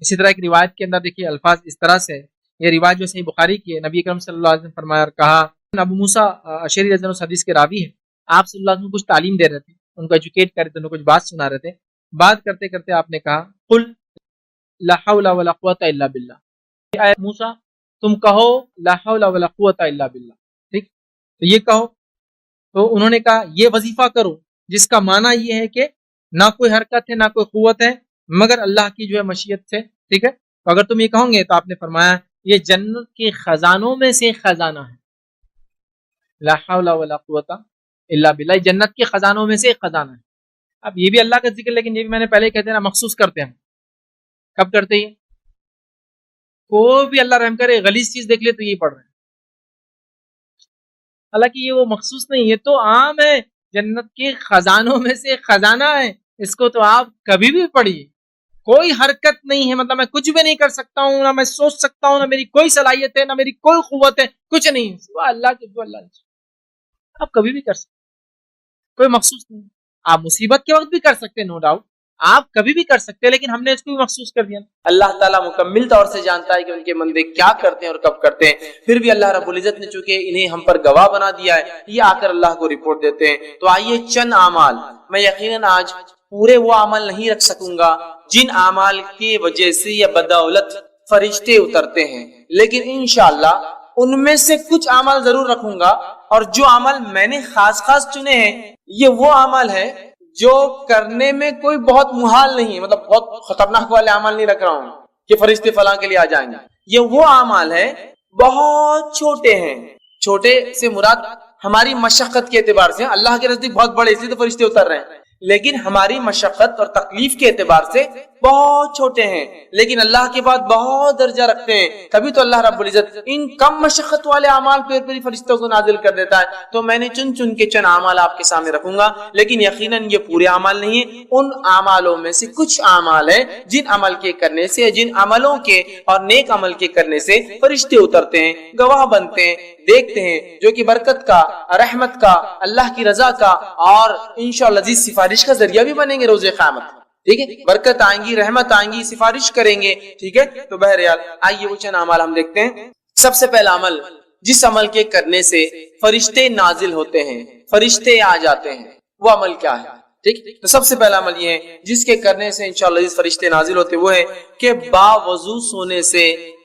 اسی طرح ایک روایت کے اندر دیکھیے الفاظ اس طرح سے، یہ روایت جو صحیح بخاری کی ہے، نبی اکرم صلی اللہ علیہ وسلم فرمایا اور کہا، ابو موسیٰ اشعری رضی اللہ عنہ حدیث کے راوی ہیں، آپ صلی اللہ علیہ وسلم کچھ تعلیم دے رہے تھے، ان کو ایجوکیٹ کر رہے تھے، ان کو کچھ بات سنا رہے تھے، بات کرتے کرتے آپ نے کہا قل لا حول ولا قوت الا باللہ، اے موسیٰ تم کہو لا حول ولا قوت الا باللہ، ٹھیک، تو یہ کہو، تو انہوں نے کہا یہ وظیفہ کرو جس کا معنی یہ ہے کہ نہ کوئی حرکت ہے نہ کوئی قوت ہے مگر اللہ کی جو ہے مشیت سے، ٹھیک ہے، تو اگر تم یہ کہو گے تو آپ نے فرمایا یہ جنت کے خزانوں میں سے خزانہ ہے، لا حول ولا قوت الا باللہ، جنت کے خزانوں میں سے ایک خزانہ ہے۔ اب یہ بھی اللہ کا ذکر، لیکن یہ بھی میں نے پہلے کہتے ہیں نا مخصوص کرتے ہیں، کب کرتے ہیں؟ کوئی بھی اللہ رحم کرے غلیظ چیز دیکھ لے تو یہ پڑھ رہے ہیں، حالانکہ یہ وہ مخصوص نہیں، یہ تو عام ہے، جنت کے خزانوں میں سے ایک خزانہ ہے، اس کو تو آپ کبھی بھی پڑھیے، کوئی حرکت نہیں ہے، مطلب میں کچھ بھی نہیں کر سکتا ہوں، نہ میں سوچ سکتا ہوں، نہ میری کوئی صلاحیت ہے، نہ میری کوئی قوت ہے، کچھ نہیں، سوا اللہ کے، جو اللہ آپ کبھی بھی کر سکتے، کوئی مخصوص نہیں، آپ مصیبت کے وقت بھی کر سکتے، نو ڈاؤٹ آپ کبھی بھی کر سکتے، لیکن ہم نے اس کو بھی مخصوص کر دیا۔ اللہ تعالیٰ مکمل طور سے جانتا ہے کہ ان کے بندے کیا کرتے ہیں اور کب کرتے ہیں، پھر بھی اللہ رب العزت نے چونکہ انہیں ہم پر گواہ بنا دیا ہے، یہ آ کر اللہ کو رپورٹ دیتے ہیں۔ تو آئیے چند اعمال، میں یقیناً آج پورے وہ عمل نہیں رکھ سکوں گا جن اعمال کی وجہ سے یا بدولت فرشتے اترتے ہیں، لیکن انشاءاللہ ان میں سے کچھ اعمال ضرور رکھوں گا، اور جو عمل میں نے خاص چنے ہیں یہ وہ عمل ہے جو کرنے میں کوئی بہت محال نہیں ہے، مطلب بہت خطرناک والے عمل نہیں رکھ رہا ہوں کہ فرشتے فلاں کے لیے آ جائیں گے، یہ وہ اعمال ہے بہت چھوٹے ہیں، چھوٹے سے مراد ہماری مشقت کے اعتبار سے، اللہ کے نزدیک بہت بڑے، اس لیے تو فرشتے اتر رہے ہیں، لیکن ہماری مشقت اور تکلیف کے اعتبار سے بہت چھوٹے ہیں، لیکن اللہ کے بعد بہت درجہ رکھتے ہیں، کبھی تو اللہ رب العزت ان کم مشقت والے اعمال پر فرشتوں کو نازل کر دیتا ہے۔ تو میں نے چن کے چند اعمال آپ کے سامنے رکھوں گا، لیکن یقیناً یہ پورے اعمال نہیں ہیں، ان اعمالوں میں سے کچھ اعمال ہیں جن عمل کے کرنے سے، جن عملوں کے اور نیک عمل کے کرنے سے فرشتے اترتے ہیں، گواہ بنتے ہیں، دیکھتے ہیں، جو کہ برکت کا، رحمت کا، اللہ کی رضا کا اور انشاءاللہ عزیز سفارش کا ذریعہ بھی بنیں گے روز قیامت، ٹھیک ہے، برکت آئیں گی، رحمت آئیں گی، سفارش کریں گے، ٹھیک ہے۔ تو بہرحال آئیے وہ چند اعمال ہم دیکھتے ہیں۔ سب سے پہلا عمل جس عمل کے کرنے سے فرشتے نازل ہوتے ہیں، فرشتے آ جاتے ہیں، وہ عمل کیا ہے؟ ٹھیک، تو سب سے پہلا عمل یہ ہے جس کے کرنے سے انشاءاللہ فرشتے نازل ہوتے، وہ ہے کہ باوضو سونے سے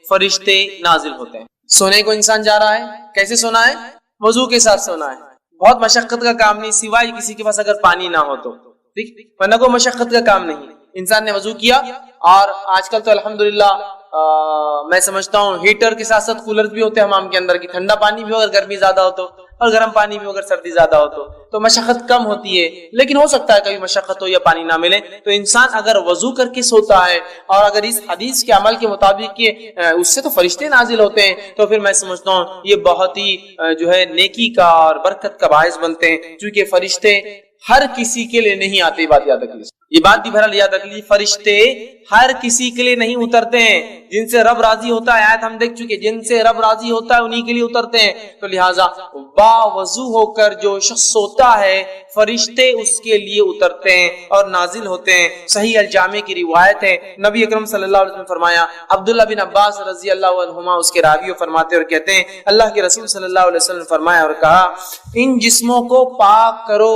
فرشتے نازل ہوتے ہیں۔ سونے کو انسان جا رہا ہے، کیسے سونا ہے؟ وضو کے ساتھ سونا ہے، بہت مشقت کا کام نہیں، سوائے کسی کے پاس اگر پانی نہ ہو تو، ٹھیک، ورنہ کوئی مشقت کا کام نہیں، انسان نے وضو کیا، اور آج کل تو الحمدللہ میں سمجھتا ہوں ہیٹر کے ساتھ ساتھ کولر بھی ہوتے ہیں حمام کے اندر، کی ٹھنڈا پانی بھی ہو اگر گرمی زیادہ ہو تو، اور گرم پانی بھی اگر سردی زیادہ ہو تو مشقت کم ہوتی ہے، لیکن ہو سکتا ہے کبھی مشقت ہو یا پانی نہ ملے، تو انسان اگر وضو کر کے سوتا ہے، اور اگر اس حدیث کے عمل کے مطابق کہ اس سے تو فرشتے نازل ہوتے ہیں، تو پھر میں سمجھتا ہوں یہ بہت ہی جو ہے نیکی کا اور برکت کا باعث بنتے ہیں، کیونکہ فرشتے ہر کسی کے لیے نہیں آتے، بات یاد رکھ لیجیے، یہ بات بھی بہرحال یاد رکھ لیجیے، فرشتے ہر کسی کے لیے نہیں اترتے ہیں، جن سے رب راضی ہوتا ہے، آیت ہم دیکھ چکے، جن سے رب راضی ہوتا ہے انہی کے لیے اترتے ہیں، تو لہٰذا باوضو ہو کر جو شخص سوتا ہے فرشتے اس کے لیے اترتے ہیں اور نازل ہوتے ہیں۔ صحیح الجامع کی روایت ہے، نبی اکرم صلی اللہ علیہ وسلم فرمایا، عبداللہ بن عباس رضی اللہ عنہما اس کے راوی فرماتے اور کہتے ہیں، اللہ کے رسول صلی اللہ علیہ وسلم فرمایا اور کہا، ان جسموں کو پاک کرو،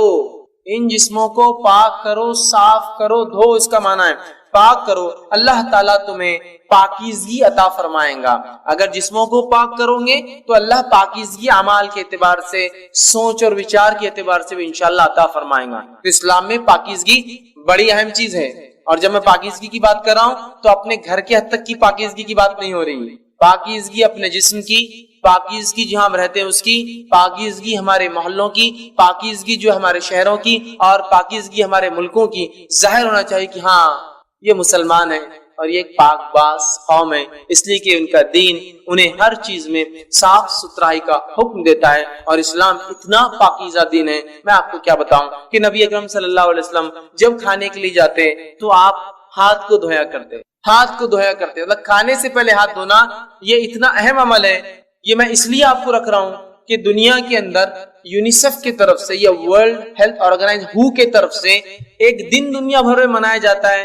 ان جسموں کو پاک کرو، صاف کرو، دھو، اس کا معنی ہے پاک کرو، اللہ تعالیٰ تمہیں پاکیزگی عطا فرمائیں گا۔ اگر جسموں کو پاک کرو گے تو اللہ پاکیزگی اعمال کے اعتبار سے، سوچ اور وچار کے اعتبار سے بھی انشاءاللہ عطا فرمائیں گا۔ تو اسلام میں پاکیزگی بڑی اہم چیز ہے، اور جب میں پاکیزگی کی بات کر رہا ہوں تو اپنے گھر کے حد تک کی پاکیزگی کی بات نہیں ہو رہی، پاکیزگی اپنے جسم کی، پاکیزگی جہاں ہم رہتے ہیں اس کی، پاکیزگی ہمارے محلوں کی، پاکیزگی جو ہمارے شہروں کی، اور پاکیزگی ہمارے ملکوں کی۔ ظاہر ہونا چاہیے کہ ہاں یہ مسلمان ہے اور یہ ایک پاک باز قوم ہے، اس لیے کہ ان کا دین انہیں ہر چیز میں صاف ستھرائی کا حکم دیتا ہے، اور اسلام اتنا پاکیزہ دین ہے، میں آپ کو کیا بتاؤں کہ نبی اکرم صلی اللہ علیہ وسلم جب کھانے کے لیے جاتے تو آپ ہاتھ کو دھویا کرتے، ہاتھ کو دھویا کرتے، مطلب کھانے سے پہلے ہاتھ دھونا یہ اتنا اہم عمل ہے۔ یہ میں اس لیے آپ کو رکھ رہا ہوں کہ دنیا کے اندر یونیسیف کی طرف سے یا ورلڈ ہیلتھ آرگنائز ہو کی طرف سے ایک دن دنیا بھر میں منایا جاتا ہے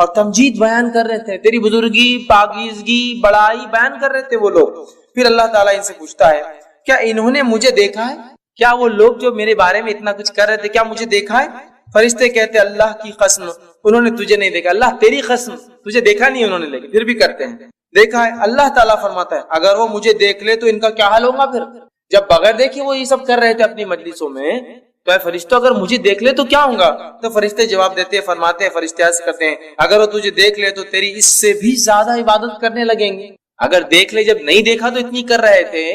اور تمجید بیان کر رہے تھے، تیری بزرگی، پاکیزگی، بڑائی بیان کر رہے تھے وہ لوگ۔ پھر اللہ تعالیٰ ان سے پوچھتا ہے کیا انہوں نے مجھے دیکھا ہے؟ کیا وہ لوگ جو میرے بارے میں اتنا کچھ کر رہے تھے کیا مجھے دیکھا ہے؟ فرشتے کہتے اللہ کی قسم انہوں نے تجھے نہیں دیکھا۔ اللہ تیری قسم تجھے دیکھا نہیں انہوں نے، لیکن پھر بھی کرتے ہیں دیکھا ہے۔ اللہ تعالیٰ فرماتا ہے اگر وہ مجھے دیکھ لے تو ان کا کیا حال ہوگا؟ پھر جب بغیر دیکھے وہ یہ سب کر رہے تھے اپنی مجلسوں میں، تو اے فرشتوں اگر مجھے دیکھ لے تو کیا ہوگا؟ تو فرشتے جواب دیتے ہیں، فرماتے ہیں، فرشتے عرض کرتے ہیں اگر وہ تجھے دیکھ لے تو تیری اس سے بھی زیادہ عبادت کرنے لگیں گے۔ اگر دیکھ لے، جب نہیں دیکھا تو اتنی کر رہے تھے،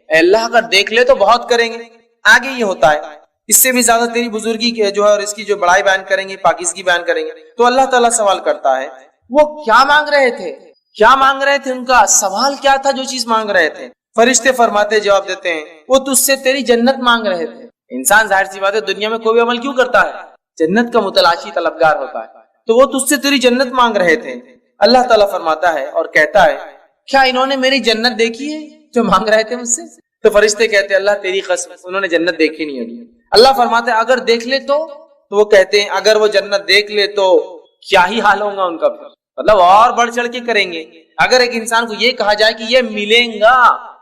اے اللہ اگر دیکھ لے تو بہت کریں گے۔ آگے یہ ہوتا ہے اس سے بھی زیادہ تیری بزرگی جو ہے اور اس کی جو بڑائی بیان کریں گے، پاکیزگی بیان کریں گے۔ تو اللہ تعالیٰ سوال کرتا ہے وہ کیا مانگ رہے تھے؟ کیا مانگ رہے تھے؟ ان کا سوال کیا تھا جو چیز مانگ رہے تھے؟ فرشتے فرماتے جواب دیتے ہیں وہ تجھ سے تیری جنت مانگ رہے تھے۔ انسان ظاہر سی بات ہے دنیا میں کوئی بھی عمل کیوں کرتا ہے؟ جنت کا متلاشی طلبگار ہوتا ہے، تو وہ تجھ سے تیری جنت مانگ رہے تھے۔ اللہ تعالیٰ فرماتا ہے اور کہتا ہے کیا انہوں نے میری جنت دیکھی ہے جو مانگ رہے تھے مجھ سے؟ تو فرشتے کہتے ہیں اللہ تیری قسم انہوں نے جنت دیکھی نہیں ہوگی۔ اللہ فرماتا ہے اگر دیکھ لے تو وہ کہتے ہیں اگر وہ جنت دیکھ لے تو کیا ہی حال ہوگا ان کا، مطلب اور بڑھ چڑھ کے کریں گے۔ اگر ایک انسان کو یہ کہا جائے کہ یہ ملیں گا،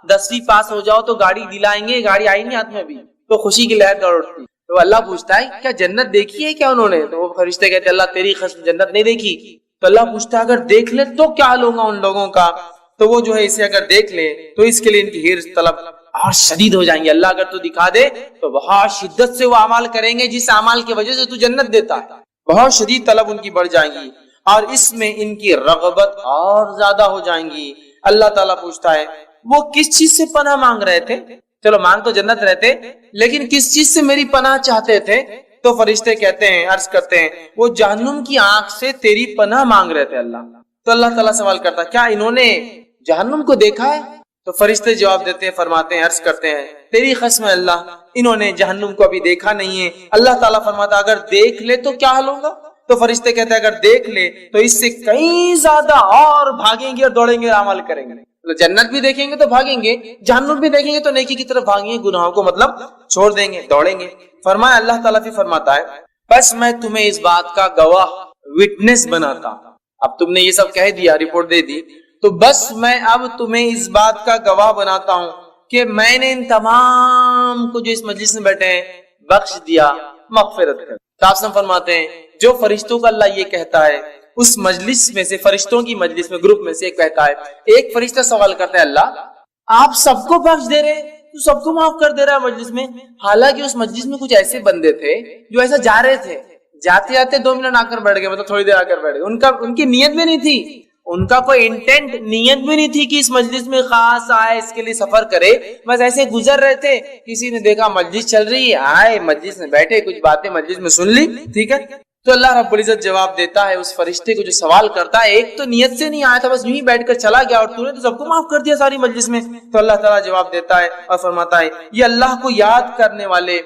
10ویں پاس ہو جاؤ تو گاڑی دلائیں گے، گاڑی آئی نہیں ہاتھ میں بھی، تو خوشی کی لہر دوڑ اٹھتی۔ تو اللہ پوچھتا ہے کیا جنت دیکھی ہے کیا انہوں نے؟ تو وہ فرشتے کہتے ہیں اللہ تیری قسم جنت نہیں دیکھی۔ تو اللہ پوچھتا ہے اگر دیکھ لے تو کیا حال ہوگا ان لوگوں کا؟ تو وہ جو ہے اسے اگر دیکھ لے تو اس کے لیے ان کی حرص طلب اور شدید ہو جائیں گے۔ اللہ اگر تو دکھا دے تو بہت شدت سے وہ اعمال کریں گے جس اعمال کی وجہ سے تو جنت دیتا ہے، بہت شدید طلب ان کی بڑھ جائیں گی اور اس میں ان کی رغبت اور زیادہ ہو جائیں گی۔ اللہ تعالیٰ پوچھتا ہے وہ کس چیز سے پناہ مانگ رہے تھے؟ چلو مانگ تو جنت رہتے، لیکن کس چیز سے میری پناہ چاہتے تھے؟ تو فرشتے کہتے ہیں، عرض کرتے ہیں وہ جہنم کی آنکھ سے تیری پناہ مانگ رہے تھے اللہ۔ تو اللہ تعالیٰ سوال کرتا کیا انہوں نے جہنم کو دیکھا ہے؟ تو فرشتے جواب دیتے ہیں، فرماتے ہیں، عرض کرتے ہیں تیری قسم ہے اللہ انہوں نے جہنم کو ابھی دیکھا نہیں ہے۔ اللہ تعالیٰ فرماتا اگر دیکھ لے تو کیا حال ہوگا؟ تو فرشتے کہتے ہیں اگر دیکھ لے تو اس سے کئی زیادہ اور بھاگیں گے اور دوڑیں گے، عمل کریں گے۔ جنت بھی دیکھیں گے تو بھاگیں گے، جہنم بھی دیکھیں گے تو نیکی کی طرف بھاگیں گے، گناہوں کو مطلب چھوڑ دیں گے، دوڑیں گے۔ فرمایا اللہ تعالیٰ پھر فرماتا ہے بس میں تمہیں اس بات کا گواہ وٹنس بناتا ہوں۔ اب تم نے یہ سب کہہ دیا، رپورٹ دے دی، تو بس میں اب تمہیں اس بات کا گواہ بناتا ہوں کہ میں نے ان تمام کو جو اس مجلس میں بیٹھے ہیں بخش دیا، مغفرت کر۔ قاسم فرماتے ہیں جو فرشتوں کا اللہ یہ کہتا ہے اس مجلس میں سے، فرشتوں کی مجلس میں گروپ میں سے ایک کہتا ہے، ایک فرشتہ سوال کرتا ہے اللہ آپ سب کو بخش دے رہے، تو سب کو معاف کر دے رہا ہے مجلس میں، حالانکہ اس مجلس میں کچھ ایسے بندے تھے جو ایسا جا رہے تھے، جاتے جاتے 2 منٹ آ کر بیٹھ گئے، مطلب تھوڑی دیر آ کر بیٹھ گئے، ان کی نیت بھی نہیں تھی، ان کا کوئی انٹینٹ نیت بھی نہیں تھی کہ اس مجلس میں خاص آئے، اس کے لیے سفر کرے، بس ایسے گزر رہے تھے، کسی نے دیکھا مجلس چل رہی ہے، آئے مجلس میں بیٹھے، کچھ باتیں مجلس میں سن لی، ٹھیک ہے۔ تو اللہ رب العزت جواب دیتا ہے اس فرشتے کو جو سوال کرتا ہے، ایک تو نیت سے نہیں آیا تھا، بس یوں ہی بیٹھ کر چلا گیا اور تو نے تو سب کو معاف کر دیا ساری مجلس میں۔ تو اللہ تعالیٰ جواب دیتا ہے اور فرماتا ہے یہ اللہ کو یاد کرنے والے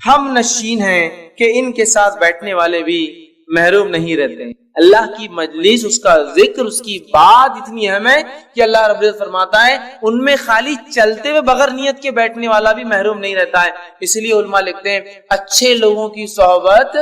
ہم نشین ہیں کہ ان کے ساتھ بیٹھنے والے بھی محروم نہیں رہتے۔ اللہ کی مجلس، اس کا ذکر، اس کی بات اتنی اہم ہے کہ اللہ رب العزت فرماتا ہے ان میں خالی چلتے ہوئے بغیر نیت کے بیٹھنے والا بھی محروم نہیں رہتا ہے۔ اس لیے علماء لکھتے ہیں اچھے لوگوں کی صحبت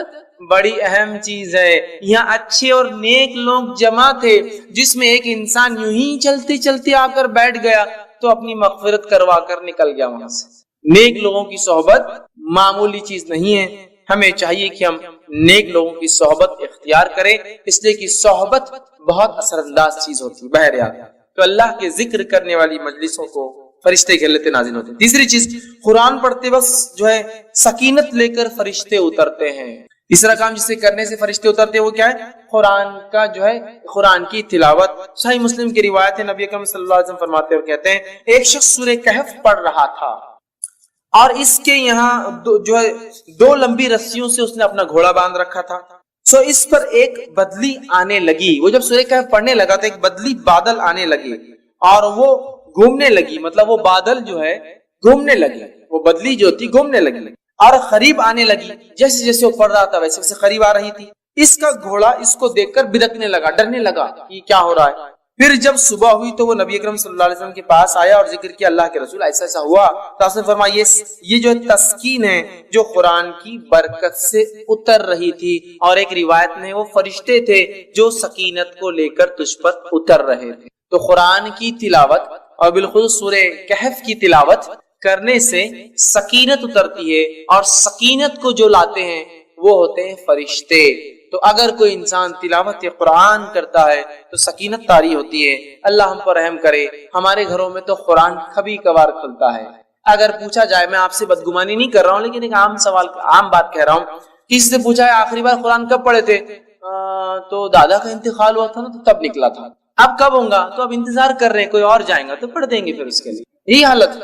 بڑی اہم چیز ہے۔ یہاں اچھے اور نیک لوگ جمع تھے، جس میں ایک انسان یوں ہی چلتے چلتے آ کر بیٹھ گیا تو اپنی مغفرت کروا کر نکل گیا وہاں سے۔ نیک لوگوں کی صحبت معمولی چیز نہیں ہے، ہمیں چاہیے کہ ہم نیک لوگوں کی صحبت اختیار کریں، اس لیے کہ صحبت بہت اثر انداز چیز ہوتی ہے۔ بہرحال تو اللہ کے ذکر کرنے والی مجلسوں کو فرشتے گھیرتے نازل ہوتے ہیں۔ تیسری چیز، قرآن پڑھتے وقت جو ہے سکینت لے کر فرشتے اترتے ہیں۔ تیسرا کام جسے کرنے سے فرشتے اترتے ہیں وہ کیا ہے؟ قرآن کا جو ہے قرآن کی تلاوت۔ صحیح مسلم کی روایت ہے، نبی اکرم صلی اللہ علیہ وسلم فرماتے اور کہتے ہیں ایک شخص سورہ کہف پڑھ رہا تھا اور اس کے یہاں جو ہے 2 لمبی رسیوں سے اس نے اپنا گھوڑا باندھ رکھا تھا۔ سو اس پر ایک بدلی آنے لگی، وہ جب سورہ کہف پڑھنے لگا تو ایک بدلی بادل آنے لگی اور وہ گھومنے لگی، مطلب وہ بادل جو ہے گھومنے لگی، وہ بدلی جو تھی گھومنے لگی اور قریب آنے لگی، جیسے جیسے وہ پڑھ رہا تھا ویسے قریب آ رہی تھی۔ اس کا گھوڑا اس کو دیکھ کر بدکنے لگا، ڈرنے لگا کہ کیا ہو رہا ہے۔ پھر جب صبح ہوئی تو وہ نبی اکرم صلی اللہ علیہ وسلم کے پاس آیا اور ذکر کیا اللہ کے رسول ایسا ایسا ہوا. تو آپ نے فرمایا یہ جو تسکین ہے جو قرآن کی برکت سے اتر رہی تھی, اور ایک روایت میں وہ فرشتے تھے جو سکینت کو لے کر تجھ پر اتر رہے تھے. تو قرآن کی تلاوت اور بالخصوص سورہ کہف کی تلاوت کرنے سے سکینت اترتی ہے, اور سکینت کو جو لاتے ہیں وہ ہوتے ہیں فرشتے. تو اگر کوئی انسان تلاوت قرآن کرتا ہے تو سکینت طاری ہوتی ہے. اللہ ہم پر رحم کرے. ہمارے گھروں میں تو قرآن کبھی کبھار کھلتا ہے. اگر پوچھا جائے, میں آپ سے بدگمانی نہیں کر رہا ہوں لیکن ایک عام سوال, عام بات کہہ رہا ہوں, کسی سے پوچھا ہے آخری بار قرآن کب پڑھے تھے, تو دادا کا انتقال ہوا تھا نا تو تب نکلا تھا. اب کب ہوگا, تو اب انتظار کر رہے ہیں, کوئی اور جائیں گا تو پڑھ دیں گے پھر اس کے لیے. یہی حالت.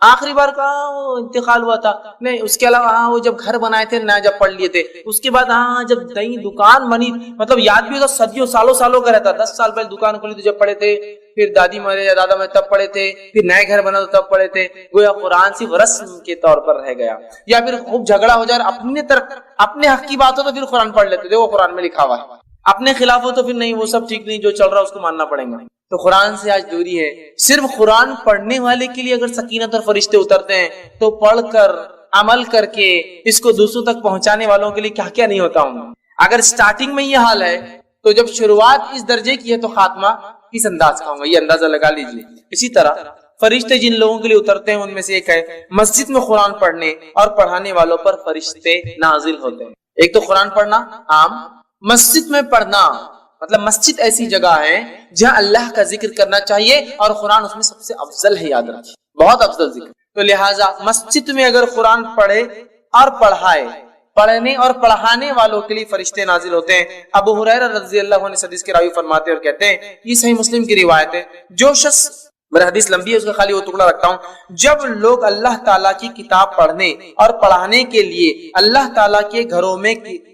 آخری بار کہاں وہ انتقال ہوا تھا, نہیں اس کے علاوہ ہاں وہ جب گھر بنائے تھے نہ جب پڑھ لیے تھے, اس کے بعد ہاں جب نئی دکان بنی, مطلب یاد بھی ہوتا صدیوں سالوں کا رہتا. 10 سال پہلے دکان کھولی تو جب پڑھے تھے, پھر دادی مرے یا دادا مرے تب پڑھے تھے, پھر نئے گھر بنا تو تب پڑھے تھے. گویا قرآن صرف رسم کے طور پر رہ گیا. یا پھر خوب جھگڑا ہو جائے اپنے طرف, اپنے حق کی بات ہو تو پھر قرآن پڑھ لیتے تھے, وہ قرآن میں لکھا ہوا ہے. اپنے خلاف ہو تو پھر نہیں, وہ سب ٹھیک نہیں, جو چل رہا ہے اس کو ماننا پڑے گا. تو قرآن سے آج دوری ہے. صرف قرآن پڑھنے والے کے لیے اگر سکینت اور فرشتے اترتے ہیں تو پڑھ کر عمل کر کے اس کو دوسروں تک پہنچانے والوں کے لیے کیا کیا نہیں ہوتا ہوں. اگر سٹارٹنگ میں یہ حال ہے تو جب شروعات اس درجے کی ہے تو خاتمہ کس انداز کا ہوگا, یہ اندازہ لگا لیجیے. اسی طرح فرشتے جن لوگوں کے لیے اترتے ہیں ان میں سے ایک ہے مسجد میں قرآن پڑھنے اور پڑھانے والوں پر فرشتے نازل ہوتے ہیں. ایک تو قرآن پڑھنا عام, مسجد میں پڑھنا مطلب مسجد ایسی جگہ ہے جہاں اللہ کا ذکر کرنا چاہیے, اور قرآن اس میں سب سے افضل ہے, یاد رکھیے بہت افضل ذکر. تو لہٰذا مسجد میں اگر قرآن پڑھے اور پڑھائے, پڑھنے اور پڑھانے والوں کے لیے فرشتے نازل ہوتے ہیں. ابو ہریرہ رضی اللہ عنہ حدیث کے راوی فرماتے اور کہتے ہیں, یہ صحیح مسلم کی روایت ہے, جو شخص, میرا حدیث لمبی ہے اس کا خالی وہ ٹکڑا رکھتا ہوں, جب لوگ اللہ تعالیٰ کی کتاب پڑھنے اور پڑھانے کے لیے اللہ تعالیٰ کے گھروں میں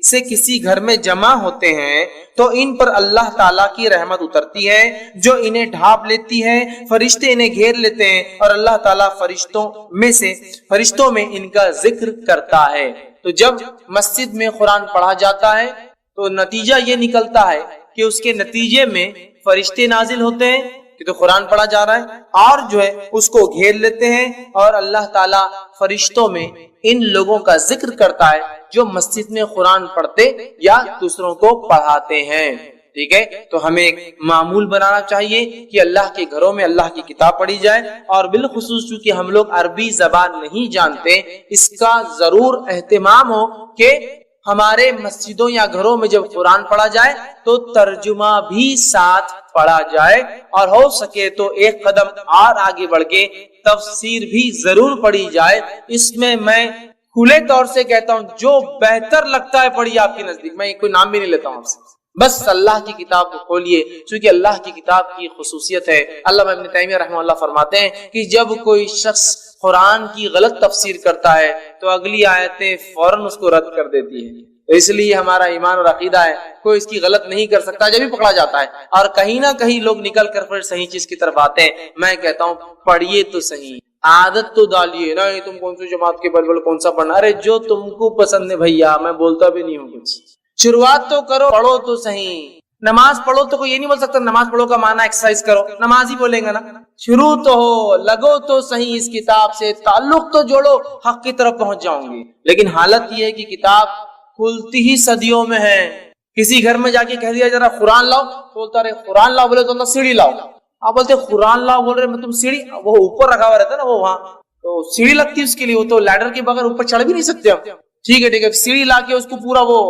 سے کسی گھر میں جمع ہوتے ہیں تو ان پر اللہ تعالیٰ کی رحمت اترتی ہے جو انہیں ڈھانپ لیتی ہے, فرشتے انہیں گھیر لیتے ہیں اور اللہ تعالیٰ فرشتوں میں ان کا ذکر کرتا ہے. تو جب مسجد میں قرآن پڑھا جاتا ہے تو نتیجہ یہ نکلتا ہے کہ اس کے نتیجے میں فرشتے نازل ہوتے ہیں کہ تو قرآن پڑھا جا رہا ہے, اور جو ہے اس کو گھیر لیتے ہیں, اور اللہ تعالیٰ فرشتوں میں ان لوگوں کا ذکر کرتا ہے جو مسجد میں قرآن پڑھتے یا دوسروں کو پڑھاتے ہیں. ٹھیک ہے, تو ہمیں ایک معمول بنانا چاہیے کہ اللہ کے گھروں میں اللہ کی کتاب پڑھی جائے, اور بالخصوص چونکہ ہم لوگ عربی زبان نہیں جانتے, اس کا ضرور اہتمام ہو کہ ہمارے مسجدوں یا گھروں میں جب قرآن پڑھا جائے تو ترجمہ بھی ساتھ پڑھا جائے, اور ہو سکے تو ایک قدم اور آگے بڑھ کے تفسیر بھی ضرور پڑھی جائے. اس میں کھلے طور سے کہتا ہوں جو بہتر لگتا ہے پڑھیے آپ کے نزدیک, میں کوئی نام بھی نہیں لیتا ہوں آپ سے, بس اللہ کی کتاب کو کھولیے, چونکہ اللہ کی کتاب کی خصوصیت ہے. علامہ ابن تیمیہ رحمہ اللہ فرماتے ہیں کہ جب کوئی شخص قرآن کی غلط تفسیر کرتا ہے تو اگلی آیتیں فوراً اس کو رد کر دیتی ہیں. اس لیے ہمارا ایمان اور عقیدہ ہے کوئی اس کی غلط نہیں کر سکتا, جب بھی پکڑا جاتا ہے, اور کہیں نہ کہیں لوگ نکل کر پھر صحیح چیز کی طرف آتے ہیں. میں کہتا ہوں پڑھیے تو صحیح, عادت تو ڈالیے نا, تم کون سی جماعت کے بلبل کون سا پڑھنا, ارے جو تم کو پسند ہے بھیا, میں بولتا بھی نہیں ہوں کچھ. شروعات تو کرو, پڑھو تو صحیح. نماز پڑھو تو کوئی یہ نہیں بول سکتا نماز پڑھو کا معنی ایکسرسائز کرو, نماز ہی بولیں گے نا. شروع تو ہو, لگو تو صحیح اس کتاب سے, تعلق تو جوڑو, حق کی طرف پہنچ جاؤں گے. لیکن حالت یہ ہے کہ کتاب کھلتی ہی صدیوں میں ہے. کسی گھر میں جا کے کہہ دیا ذرا قرآن لاؤ, بولتا رہے قرآن لاؤ, بولے تو سیڑھی لاؤ. آپ بولتے قرآن لاؤ, بول رہے میں تم سیڑھی, وہ اوپر رکھا ہوا رہتا ہے نا, وہ وہاں تو سیڑھی لگتی ہے اس کے لیے, وہ تو لیڈر کے بغیر اوپر چڑھ بھی نہیں سکتے ہم. ٹھیک ہے, سیڑھی لا کے اس کو پورا وہ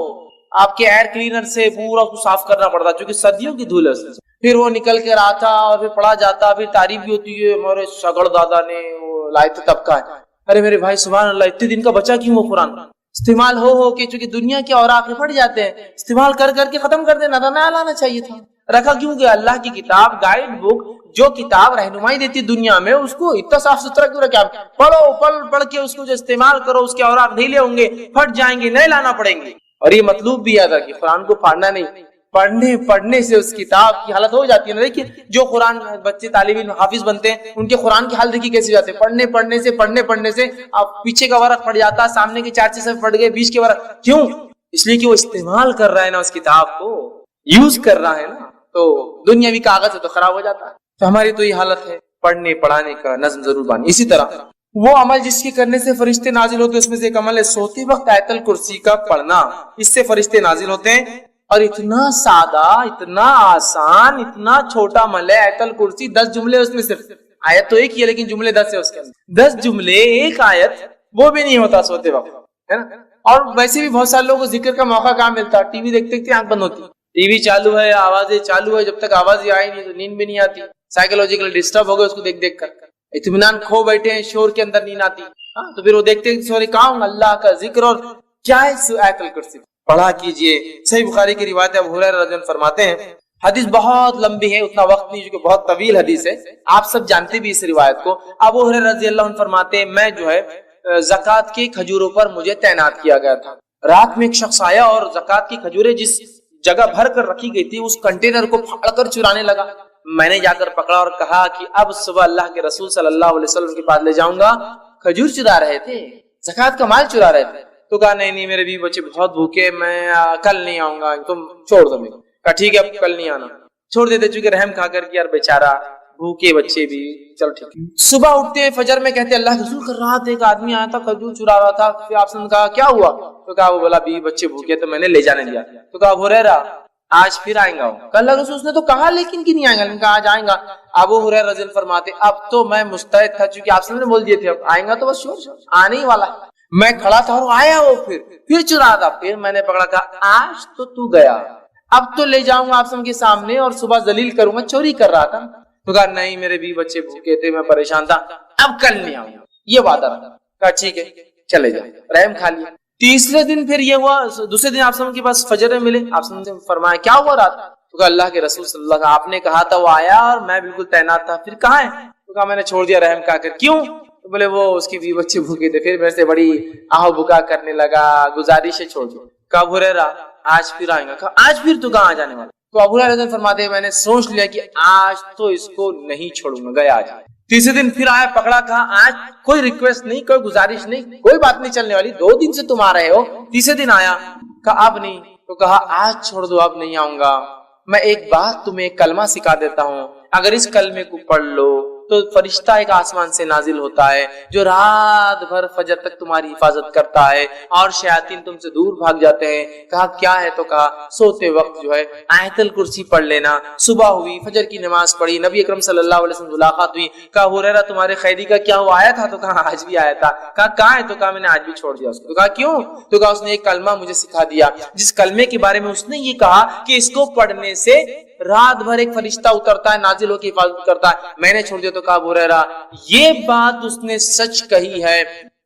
آپ کے ایئر کلینر سے پورا اس کو صاف کرنا پڑتا, چونکہ صدیوں کی دھول ہے. پھر وہ نکل کر آتا اور پھر پڑھا جاتا, پھر تعریف بھی ہوتی ہے, ہمارے شگڑ دادا نے وہ لائے تھے تب کا ہے. ارے میرے بھائی سبحان اللہ, اتنے دن کا بچا کیوں وہ قرآن استعمال ہو کے, چونکہ دنیا کے اوراق میں پڑ جاتے ہیں, استعمال کر کر کے ختم کر دینا تھا, نیا لانا چاہیے تھا. رکھا کیوں گیا؟ اللہ کی کتاب, گائیڈ بک, جو کتاب رہنمائی دیتی دنیا میں, اس کو اتنا صاف ستھرا کیوں رکھا؟ پڑھو, پڑھ کے اس کو جو استعمال کرو, اس کے اوراق ڈھیلے ہوں گے, پھٹ جائیں گے, نئے لانا پڑیں گے. اور یہ مطلوب بھی یاد رکھیے, قرآن کو پھاڑنا نہیں, پڑھنے سے اس کتاب کی حالت ہو جاتی ہے نا. دیکھیے جو قرآن بچے طالب علم حافظ بنتے ہیں, ان کے قرآن کی حالت دیکھیے کیسے جاتے ہیں, پڑھنے سے اب پیچھے کا ورق پڑ جاتا, سامنے کے 4 صفحے پڑ گئے, بیچ کے ورق. کیوں؟ اس لیے کہ وہ استعمال کر رہا ہے نا, اس کتاب کو یوز کر رہا ہے نا. تو دنیاوی کاغذ ہے تو خراب ہو جاتا ہے. تو ہماری تو یہ حالت ہے, پڑھنے پڑھانے کا نظم ضرور بانی. اسی طرح وہ عمل جس کے کرنے سے فرشتے نازل ہوتے ہیں اس میں سے ایک عمل ہے سوتے وقت آیت الکرسی کا پڑھنا. اس سے فرشتے نازل ہوتے ہیں, اور اتنا سادہ, اتنا آسان, اتنا چھوٹا عمل ہے آیت الکرسی. 10 جملے اس میں, صرف آیت تو ایک ہی ہے لیکن جملے 10 ہے اس کے اندر. 10 جملے, ایک آیت, وہ بھی نہیں ہوتا سوتے وقت, ہے نا. اور ویسے بھی بہت سارے لوگوں کو ذکر کا موقع کہاں ملتا, ٹی وی دیکھتے دیکھتے آنکھ بند ہوتی, ٹی وی چالو ہے, آوازیں چالو ہے, جب تک آواز ہی آئی نہیں تو نیند بھی نہیں آتی. سائیکولوجیکل ڈسٹرب ہو گئے اس کو دیکھ دیکھ کر, اطمینان کھو بیٹھے ہیں, شور کے اندر نیند آتی. تو پھر وہ دیکھتے سوری کہاں اللہ کا ذکر اور کیا ہے آیت الکرسی پڑھا کیجئے. صحیح بخاری کی روایت ابو ہریرہ رضی اللہ عنہ فرماتے ہیں, حدیث بہت لمبی ہے, اتنا وقت نہیں چونکہ بہت طویل حدیث ہے, آپ سب جانتے بھی اس روایت کو. ابو ہریرہ رضی اللہ عنہ فرماتے ہیں میں جو ہے زکات کے کھجوروں پر مجھے تعینات کیا گیا تھا. رات میں ایک شخص آیا اور زکات کی کھجوریں جس جگہ بھر کر رکھی گئی تھی اس کنٹینر کو پھاڑ کر چرانے لگا. میں نے جا کر پکڑا اور کہا کہ اب صبح اللہ کے رسول صلی اللہ علیہ وسلم کے پاس لے جاؤں گا. کھجور چرا رہے تھے, زکات کا مال چرا رہے تھے. تو کہا نہیں میرے بیوی بچے بہت بھوکے, میں کل نہیں آؤں گا, تم چھوڑ دو. کہا ٹھیک ہے اب کل نہیں آنا, چھوڑ دیتے, چونکہ رحم کھا کر کہ یار بیچارہ بھوکے بچے بھی, چلو ٹھیک ہے. صبح اٹھتے ہیں فجر میں, کہتے اللہ کے رسول کر رہا تھا, ایک آدمی آیا تھا کھجور چرا رہا تھا. پھر آپ نے کہا کیا ہوا؟ تو کہا وہ بولا بیوی بچے بھوکے تو میں نے لے جانے دیا. تو کہا ابو ہریرہ آج پھر آئیں گا. اللہ کے رسول نے تو کہا لیکن کہ نہیں آئیں گا, لیکن کہا آج آئیں گا. ابو ہریرہ رضی اللہ فرماتے اب تو میں مستعد تھا, چونکہ آپ نے بول دیے تھے اب آئیں گا تو بس شور آنے ہی والا. میں کھڑا تھا اور آیا وہ, پھر چرا تھا. پھر میں نے پکڑا, کہا آج تو گیا, اب تو لے جاؤں گا آپ سب کے سامنے اور صبح ذلیل کروں گا, چوری کر رہا تھا. تو کہا نہیں میرے بھی بچے بھوکے تھے, میں پریشان تھا, اب کل نہیں آؤں گا, یہ وعدہ رہا. کہا ٹھیک ہے چلے جاؤ, رحم کھا لیا. تیسرے دن پھر یہ ہوا, دوسرے دن آپ سب کے پاس فجر میں ملے, آپ سب نے فرمایا کیا ہوا رات؟ تو کہا اللہ کے رسول صلی اللہ علیہ وسلم آپ نے کہا تھا وہ آیا اور میں بالکل تعینات تھا, پھر کہاں ہے؟ تو کہا میں نے چھوڑ دیا رحم کھا کر. کیوں؟ تو بولے وہ اس کی بیوی بچے بھوکے تھے, پھر میرے سے بڑی آہو بکا کرنے لگا, گزارش ہے چھوڑ دو. کہا ابو ہریرہ آج پھر آئیں گا. کہا آج پھر تو کہاں جانے والا؟ تو ابو ہریرہ فرماتے ہیں میں نے سوچ لیا کہ آج تو اس کو نہیں چھوڑوں گا, گیا آج. تیسرے دن پھر آیا, پکڑا, کہا آج کوئی ریکویسٹ نہیں, کوئی گزارش نہیں, کوئی بات نہیں چلنے والی, 2 دن سے تم آ رہے ہو. تیسرے دن آیا, کہا اب نہیں. تو کہا آج چھوڑ دو, اب نہیں آؤں گا. میں ایک بات تمہیں ایک کلمہ سکھا دیتا ہوں, اگر اس کلمے کو پڑھ لو تو فرشتہ ایک آسمان سے نازل ہوتا ہے جو رات بھر فجر تک تمہاری حفاظت کرتا ہے اور شیاطین تم سے دور بھاگ جاتے ہیں. کہا کیا ہے؟ تو کہا سوتے وقت جو ہے آیت الکرسی پڑھ لینا. صبح ہوئی, فجر کی نماز پڑھی, نبی اکرم صلی اللہ علیہ وسلم ملاقات ہوئی. کہا ابو ہریرہ تمہارے خیری کا کیا ہوا, آیا تھا؟ تو کہا آج بھی آیا تھا. کہا کہاں ہے؟ تو کہا میں نے آج بھی چھوڑ دیا اس کو. تو کہا کیوں؟ تو کہا اس نے ایک کلمہ مجھے سکھا دیا جس کلمے کے بارے میں اس نے یہ کہا کہ اس کو پڑھنے سے رات بھر ایک فرشتہ اترتا ہے, نازل ہو کے حفاظت کرتا ہے. میں نے چھوڑ دیا. تو کہا ابو ہریرہ یہ بات اس نے سچ کہی ہے,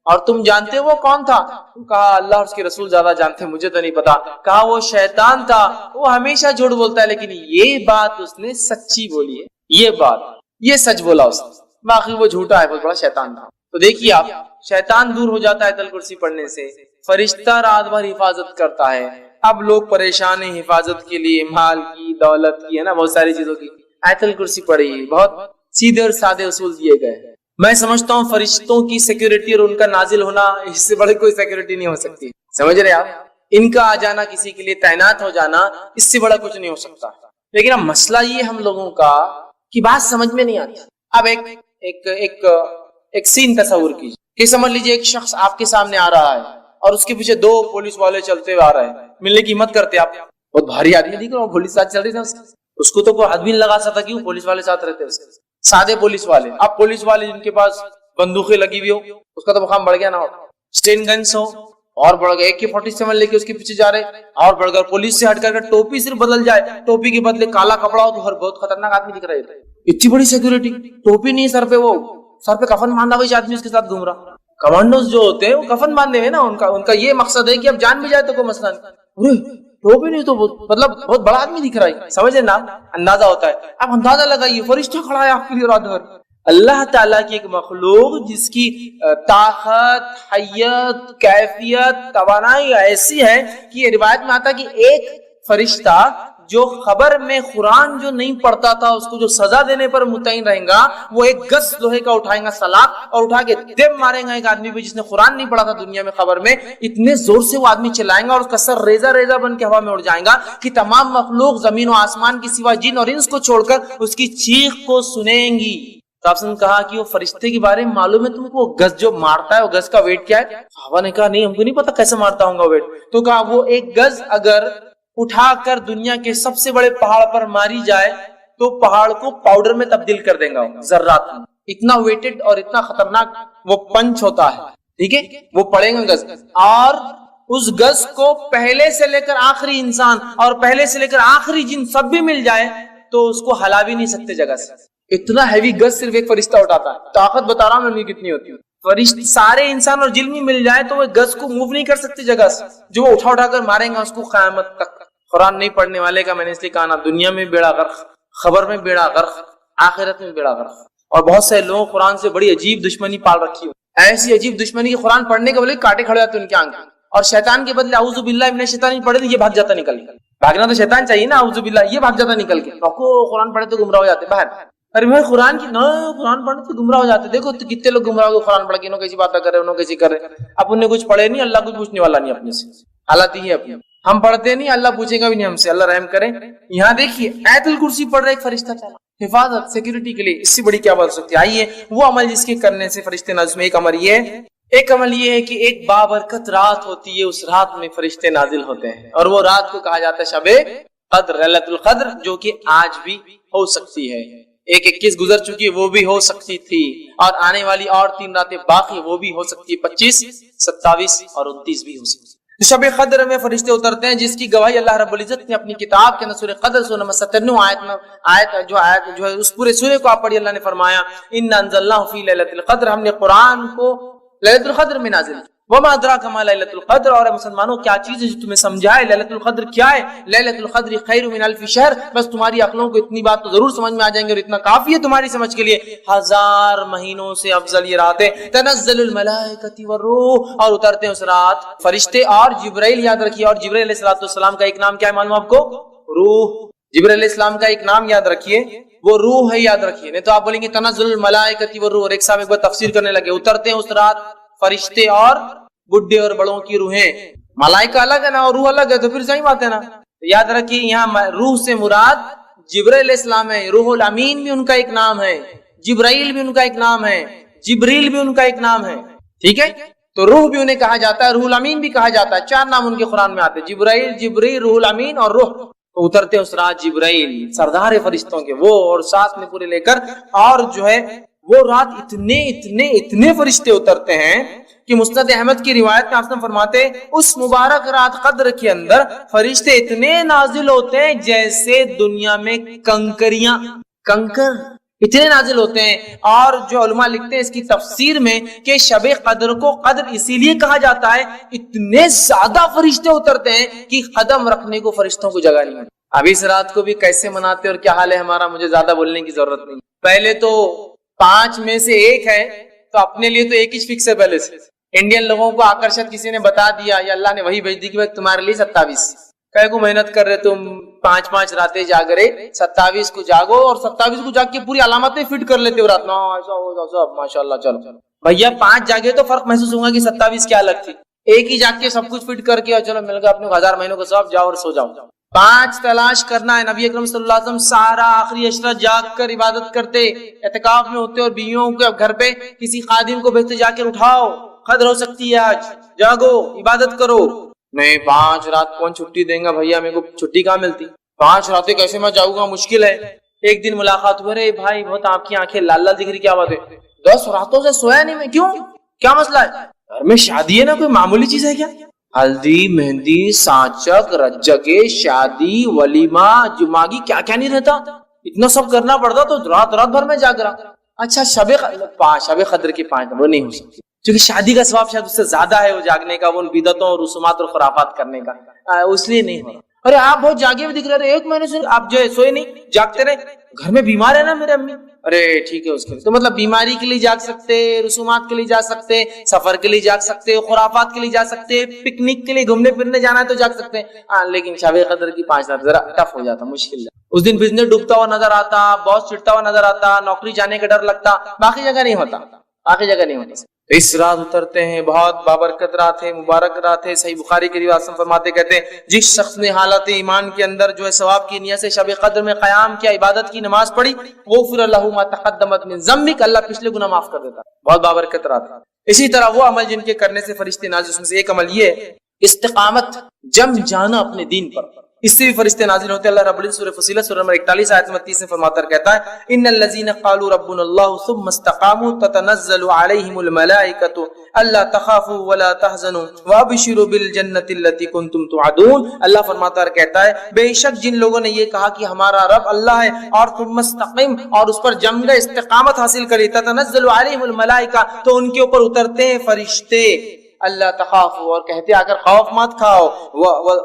اور تم جانتے وہ کون تھا؟ تو کہا اللہ اور اس کے رسول زیادہ جانتے, مجھے تو نہیں پتا. کہا وہ شیطان تھا, وہ ہمیشہ جھوٹ بولتا ہے لیکن یہ بات اس نے سچی بولی ہے, یہ بات یہ سچ بولا اس نے, باقی وہ جھوٹا ہے, بہت بڑا شیطان تھا. تو دیکھیے آپ, شیطان دور ہو جاتا ہے آیت الکرسی پڑھنے سے, فرشتہ رات بھر حفاظت کرتا ہے. اب لوگ پریشان ہیں حفاظت کے لیے, مال کی, دولت کی, ہے نا, بہت ساری چیزوں کی. آیت الکرسی پڑھی, بہت سیدھے اور سادے اصول دیے گئے. میں سمجھتا ہوں فرشتوں کی سیکیورٹی اور ان کا نازل ہونا, اس سے بڑی کوئی سیکیورٹی نہیں ہو سکتی. سمجھ رہے آپ, ان کا آ جانا, کسی کے لیے تعینات ہو جانا, اس سے بڑا کچھ نہیں ہو سکتا. لیکن اب مسئلہ یہ ہم لوگوں کا کہ بات سمجھ میں نہیں آتی. اب ایک سین تصور کیجیے کہ سمجھ لیجیے ایک شخص آپ کے سامنے آ رہا ہے اور اس کے پیچھے 2 پولیس والے چلتے ہوئے آ رہے ہیں. ملنے کی ہمت کرتے آپ, بہت بھاری آدمی دیکھ رہے ہو, پولیس ساتھ چل رہی تھے, اس کو تو کوئی حد بھی نہیں لگا سکتا کہ وہ پولیس والے ساتھ رہتے, اس کے سادے پولیس والے. اب پولیس والے جن کے پاس بندوقیں لگی ہوئی ہو, اس کا تو مقام بڑھ گیا نا, اسٹین گنس ہو اور بڑھ گیا, AK-47 لے کے اس کے پیچھے جا رہے, اور بڑھ گیا پولیس سے ہٹ کر ٹوپی صرف بدل جائے, ٹوپی کے بدلے کالا کپڑا ہو تو ہر بہت خطرناک آدمی دکھ رہے تھے. اتنی بڑی سیکورٹی, ٹوپی نہیں سر پہ, وہ سر پہ کفن باندھا ہوا آدمی اس کے ساتھ گھوم رہا. کمانڈوز جو ہوتے ہیں وہ کفن باندھے ہیں نا, ان کا یہ مقصد ہے کہ اب جان بھی جائے تو کوئی مسئلہ نہیں. ٹوپی نہیں تو مطلب بہت بڑا آدمی دکھ رہا ہے, سمجھے نا, اندازہ ہوتا ہے. اب اندازہ لگائیے فرشتہ کھڑا ہے آپ کے لیے رات بھر. اللہ تعالیٰ کی ایک مخلوق جس کی طاقت, حیت, کیفیت, توانائی ایسی ہے کہ یہ روایت میں آتا ہے کہ ایک فرشتہ جو خبر میں قرآن جو نہیں پڑھتا تھا اس کو جو سزا دینے پر متعین رہے گا، وہ ایک گز لوہے کا اٹھائے گا سلاخ اور اٹھا کے دم مارے گا ایک آدمی پہ جس نے قرآن نہیں پڑھا تھا دنیا میں خبر میں، اتنے زور سے وہ آدمی چلائیں گا اور اس کا سر ریزہ ریزہ بن کے ہوا میں اڑ جائے گا کہ تمام مخلوق زمین و آسمان کی سوا جن اور انس کو چھوڑ کر اس کی چیخ کو سنیں گی۔ تو آپ نے کہا کہ وہ فرشتے کے بارے میں معلوم ہے تم کو، وہ گز جو مارتا ہے وہ گز کا ویٹ کیا ہے؟ صحابہ نے کہا نہیں ہم کو نہیں پتا کیسے مارتا ہوں گا ویٹ۔ تو کہا وہ ایک گز اگر اٹھا کر دنیا کے سب سے بڑے پہاڑ پر ماری جائے تو پہاڑ کو پاؤڈر میں تبدیل کر دیں گا ذرات میں، اتنا ویٹڈ اور اتنا خطرناک وہ پنچ ہوتا ہے، ٹھیک ہے؟ وہ پڑے گا گز، اور اس گز کو پہلے سے لے کر آخری انسان اور پہلے سے لے کر آخری جن سب بھی مل جائے تو اس کو ہلا بھی نہیں سکتے جگہ سے، اتنا ہیوی گز صرف ایک فرشتہ اٹھاتا ہے۔ طاقت بتا رہا ہوں میں کتنی ہوتی ہے، فرشتے سارے انسان اور جن بھی مل جائے تو وہ گز کو موو نہیں کر سکتے جگہ سے، جو وہ اٹھا اٹھا کر ماریں گا اس کو قیامت تک۔ قرآن نہیں پڑھنے والے کا میں نے اس لیے کہا نا، دنیا میں بیڑا غرق، خبر میں بیڑا غرق، آخرت میں بیڑا غرق۔ اور بہت سے لوگ قرآن سے بڑی عجیب دشمنی پال رکھی ہے، ایسی عجیب دشمنی کہ قرآن پڑھنے کے بولے کاٹے کھڑے جاتے ان کے آنکھ، اور شیطان کے بدلے اعوذ باللہ من الشیطان پڑھے تو یہ بھاگ جاتا نکل کے، بھاگنا تو شیطان چاہیے نا، اعوذ باللہ یہ بھاگ جاتا نکل کے، قرآن پڑھے تو گمراہ ہو جاتے باہر۔ ارے بھائی قرآن کی نہ قرآن پڑھنے سے گمراہ ہو جاتے، دیکھو کتنے لوگ گمراہ ہو گئے قرآن پڑھ کے، انہوں کیسی باتیں کر رہے انہوں کیسی کر رہے، اپن نے کچھ پڑھے نہیں، اللہ کچھ پوچھنے والا نہیں اپنے سے، حالت یہ ہے اپنی، ہم پڑھتے نہیں اللہ پوچھے گا بھی نہیں ہم سے، اللہ رحم کرے۔ یہاں دیکھیے آیت الکرسی پڑھ رہے ایک فرشتہ چلا، حفاظت سیکورٹی کے لیے، اس سے بڑی کیا بات ہو سکتی ہے؟ آئیے وہ عمل جس کے کرنے سے فرشتے نازل میں ایک عمل یہ ہے کہ ایک بابرکت رات ہوتی ہے، اس رات میں فرشتے نازل ہوتے ہیں، اور وہ رات کو کہا جاتا ہے شب قدر، لیلۃ القدر، جو کہ آج بھی ہو سکتی ہے۔ 21 گزر چکی ہے وہ بھی ہو سکتی تھی، اور آنے والی اور 3 راتیں باقی وہ بھی ہو سکتی ہے، 25 27 اور 29 بھی ہو سکتی ہے۔ شب قدر میں فرشتے اترتے ہیں جس کی گواہی اللہ رب العزت نے اپنی کتاب کے اندر سورہ قدر سورہ نمبر 97 آیت جو ہے اس پورے سورے کو آپ پڑھیے، اللہ نے فرمایا اِنَّا أَنزَلْنَاهُ فِي لَيْلَةِ الْقَدْرِ، ہم نے قرآن کو لیلۃ القدر میں نازل۔ وما ادراک ما لیلۃ القدر، اور مسلمانوں کیا چیز ہے جو تمہیں سمجھائے لیلۃ القدر کیا ہے؟ لیلۃ القدر خیر من الف شہر، بس تمہاری عقلوں کو اتنی بات تو ضرور سمجھ میں آ جائیں گے اور اتنا کافی ہے تمہاری سمجھ کے لیے، 1000 مہینوں سے افضل یہ رات ہے۔ تنزل الملائکۃ والروح، اور اترتے ہیں اس رات فرشتے اور جبرائیل، یاد رکھیے، اور جبرائیل علیہ الصلوۃ والسلام کا ایک نام کیا ہے معلوم آپ کو؟ روح۔ جبرائیل علیہ السلام کا ایک نام یاد رکھیے، وہ روح ہے، یاد رکھیے، نہیں تو آپ بولیں گے تنزل الملائکۃ والروح، اور ایک صاحب ایک بار تفسیر کرنے لگے، اترتے ہیں اس رات فرشتے اور بڈھے اور بڑوں کی روحیں، ملائکہ الگ ہے نا اور روح الگ ہے، تو پھر صحیح بات ہے نا۔ یاد رکھیے یہاں روح سے مراد جبرائیل علیہ السلام ہے، روح الامین بھی ان کا ایک نام ہے، جبرائیل بھی ان کا ایک نام ہے، جبریل بھی ان کا ایک نام ہے، ٹھیک ہے؟ تو روح بھی انہیں کہا جاتا ہے، روح الامین بھی کہا جاتا ہے، 4 نام ان کے قرآن میں آتے ہیں، جبرائیل، جبریل، روح الامین اور روح۔ تو اترتے اس رات جبرائیل سردار فرشتوں کے وہ، اور ساتھ میں پورے لے کر، اور جو ہے وہ رات اتنے فرشتے اترتے ہیں کہ مسند احمد کی روایت میں آپ فرماتے اس مبارک رات قدر کے اندر فرشتے اتنے نازل ہوتے ہیں جیسے دنیا میں کنکر اتنے نازل ہوتے ہیں۔ اور جو علماء لکھتے ہیں اس کی تفسیر میں کہ شب قدر کو قدر اسی لیے کہا جاتا ہے، اتنے زیادہ فرشتے اترتے ہیں کہ قدم رکھنے کو فرشتوں کو جگہ نہیں ہے۔ اب اس رات کو بھی کیسے مناتے اور کیا حال ہے ہمارا، مجھے زیادہ بولنے کی ضرورت نہیں۔ پہلے تو 5 میں سے 1 ہے، تو اپنے لیے تو 1 ہی فکس ہے پہلے سے۔ انڈین لوگوں کو آکرشت کسی نے بتا دیا یا اللہ نے وہی بھیج دی کہ بھائی تمہارے لیے 27، کہے کو محنت کر رہے تم 5 راتیں جاگ رہے، 27 کو جاگو، اور 27 کو جاگ کے پوری علامتیں فٹ کر لیتے ہو رات میں، ماشاء اللہ۔ چلو بھیا 5 جاگے تو فرق محسوس ہوگا کہ 27 کیا الگ تھی، 1 ہی جاگ کے سب کچھ فٹ کر کے اور چلو مل گیا اپنے 1000 مہینوں کا سب، جاؤ اور سو جاؤ۔ 5 تلاش کرنا ہے۔ نبی اکرم صلی اللہ علیہ وسلم سارا آخری عشرہ جاگ کر عبادت کرتے، اعتکاف میں ہوتے، اور بیویوں کے گھر پہ کسی خادم کو بھیجتے جا کے اٹھاؤ، قدر ہو سکتی ہے آج، جاگو عبادت کرو۔ نہیں 5 رات کون چھٹی دیں گا بھیا، میرے کو چھٹی کہاں ملتی، 5 راتیں کیسے میں جاؤں گا، مشکل ہے۔ ایک دن ملاقات ہوئے، رے بھائی بہت آپ کی آنکھیں لال لال دکھ رہی، کیا بات ہے؟ 10 راتوں سے سویا نہیں میں، کیوں، کیا مسئلہ ہے؟ گھر میں شادی ہے نا، کوئی معمولی چیز ہے کیا؟ ہلدی، مہندی، سانچک، رجگے، شادی، ولیمہ، جماگی، کیا کیا نہیں رہتا، اتنا سب کرنا پڑتا، تو رات بھر میں جاگ رہا۔ اچھا شب قدر کی 5 وہ نہیں ہو سکتی، کیونکہ شادی کا ثواب شاید اس سے زیادہ ہے وہ جاگنے کا، وہ بدعتوں اور رسومات اور خرافات کرنے کا، اس لیے نہیں ہو رہا۔ ارے آپ بہت جاگے ہوئے دکھ رہے تھے، 1 مہینے سے آپ جو ہے سوئے نہیں، جاگتے رہے، گھر میں بیمار ہے نا میرے امی، ارے ٹھیک ہے اس کے لیے تو مطلب بیماری کے لیے جاگ سکتے، رسومات کے لیے جا سکتے، سفر کے لیے جاگ سکتے، خرافات کے لیے جا سکتے، پکنک کے لیے گھومنے پھرنے جانا ہے تو جاگ سکتے ہاں، لیکن شب قدر کی 5 رات ذرا ٹف ہو جاتا، مشکل ہے۔ اس دن بزنس ڈوبتا ہوا نظر آتا، باس چڑھتا ہوا نظر آتا، نوکری جانے کا ڈر لگتا، باقی جگہ نہیں ہوتا، باقی جگہ نہیں ہوتا۔ اس رات اترتے ہیں، بہت بابرکت رات ہے، مبارک رات ہے۔ صحیح بخاری کی روایت فرماتے کہتے ہیں جس شخص نے حالت ایمان کے اندر جو ہے ثواب کی نیت سے شب قدر میں قیام کیا، عبادت کی، نماز پڑھی، غفر له ما تقدمت من ذنبک، اللہ پچھلے گناہ معاف کر دیتا، بہت بابرکت رات ہے۔ اسی طرح وہ عمل جن کے کرنے سے فرشتے نازل، اس میں سے ایک عمل یہ ہے استقامت، جم جانا اپنے دین پر، اس سے بھی فرشتے نازل ہوتے ہیں۔ اللہ رب العزت سورہ فصیلت سورہ نمبر 41 آیت نمبر 30 میں فرماتا ہے کہتا ہے ان الذين قالوا ربنا الله ثم استقاموا تتنزل عليهم الملائكه الا تخافوا ولا تحزنوا وابشروا بالجنه التي كنتم توعدون۔ اللہ فرماتا ہے کہتا ہے بے شک جن لوگوں نے یہ کہا کہ ہمارا رب اللہ ہے اور ثم استقم، اور اس پر جم گئے، استقامت حاصل کری، تتنزل عليهم الملائکہ، تو ان کے اوپر اترتے ہیں فرشتے، اللہ تخافوا، اور کہتے ہیں اگر خوف مت کھاؤ،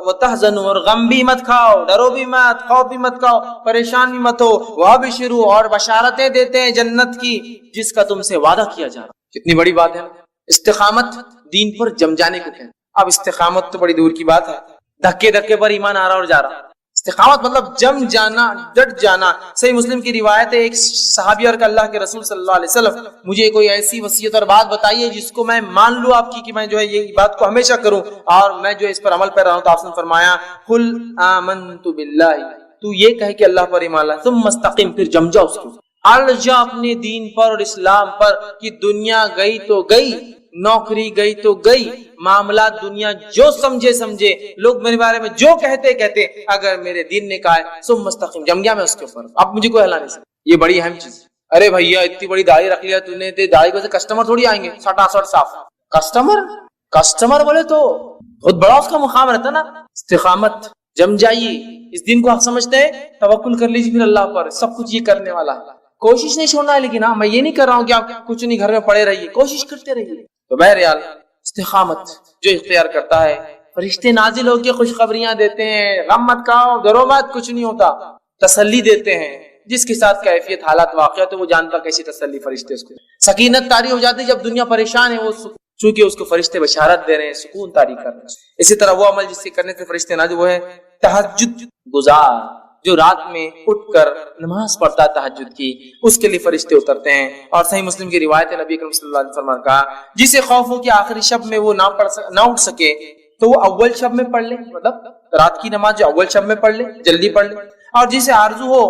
وتحزنوا، اور غم بھی مت کھاؤ، ڈرو بھی مت، خوف بھی مت کھاؤ، پریشان بھی مت ہو، وابشروا، اور بشارتیں دیتے ہیں جنت کی جس کا تم سے وعدہ کیا جا رہا۔ کتنی بڑی بات ہے، استقامت دین پر جم جانے کو کہتے ہیں۔ اب استقامت تو بڑی دور کی بات ہے، دھکے دھکے پر ایمان آ رہا اور جا رہا۔ استقامت مطلب جم جانا، ڈٹ جانا۔ صحیح مسلم کی روایت ہے ایک صحابی اور اللہ کے رسول صلی اللہ علیہ وسلم مجھے کوئی ایسی وصیت اور بات بتائیے جس کو میں مان لوں آپ کی، کہ میں جو ہے یہ بات کو ہمیشہ کروں اور میں جو اس پر عمل کر رہا ہوں۔ تو آپ نے فرمایا قل آمنت باللہ، تو یہ کہے کہ اللہ پر ایمان لا، ثم استقم، پھر جم جا اس کو، اڑ جا اپنے دین پر اور اسلام پر، کہ دنیا گئی تو گئی، نوکری گئی تو گئی، معاملات دنیا جو سمجھے، لوگ میرے بارے میں جو کہتے، اگر میرے دین نے کہا ہے ثم مستقیم، جم گیا میں اس کے اوپر، اب مجھے کوئی ہلا نہیں سکتا۔ یہ بڑی اہم چیز۔ ارے بھیا اتنی بڑی داڑھی رکھ لیا تو نے، داڑھی کو سے کسٹمر تھوڑی آئیں گے سٹا صاف، کسٹمر بولے تو بہت بڑا اس کا مقام رہتا نا۔ استقامت، جم جائیے، اس دن کو آپ سمجھتے ہیں، توکل کر لیجیے پھر اللہ پر، سب کچھ یہ کرنے والا ہے، کوشش نہیں چھوڑنا ہے۔ لیکن ہاں میں یہ نہیں کر رہا ہوں کہ آپ کچھ نہیں، گھر میں پڑے رہیے، کوشش کرتے رہیے۔ تو بہرحال استقامت جو اختیار کرتا ہے، فرشتے نازل ہو کے خوشخبریاں دیتے ہیں، غم مت کھاؤ، ڈرو مت، کچھ نہیں ہوتا، تسلی دیتے ہیں۔ جس کے ساتھ کیفیت حالات واقعہ تو وہ جانتا کیسی تسلی فرشتے اس کو، سکینت طاری ہو جاتی جب دنیا پریشان ہے، وہ چونکہ اس کو فرشتے بشارت دے رہے ہیں، سکون طاری کر رہے ہیں۔ اسی طرح وہ عمل جس سے کرنے سے فرشتے نازل، وہ ہے تہجد گزار، جو رات میں اٹھ کر نماز پڑھتا تہجد کی، اس کے لیے فرشتے اترتے ہیں۔ اور صحیح مسلم کی روایت ہے نبی کریم صلی اللہ علیہ وسلم نے کہا جسے خوف ہو کہ آخری شب میں وہ نہ اٹھ سکے تو وہ اول شب میں پڑھ لے، مطلب رات کی نماز جو اول شب میں پڑھ لے، جلدی پڑھ لے۔ اور جسے آرزو ہو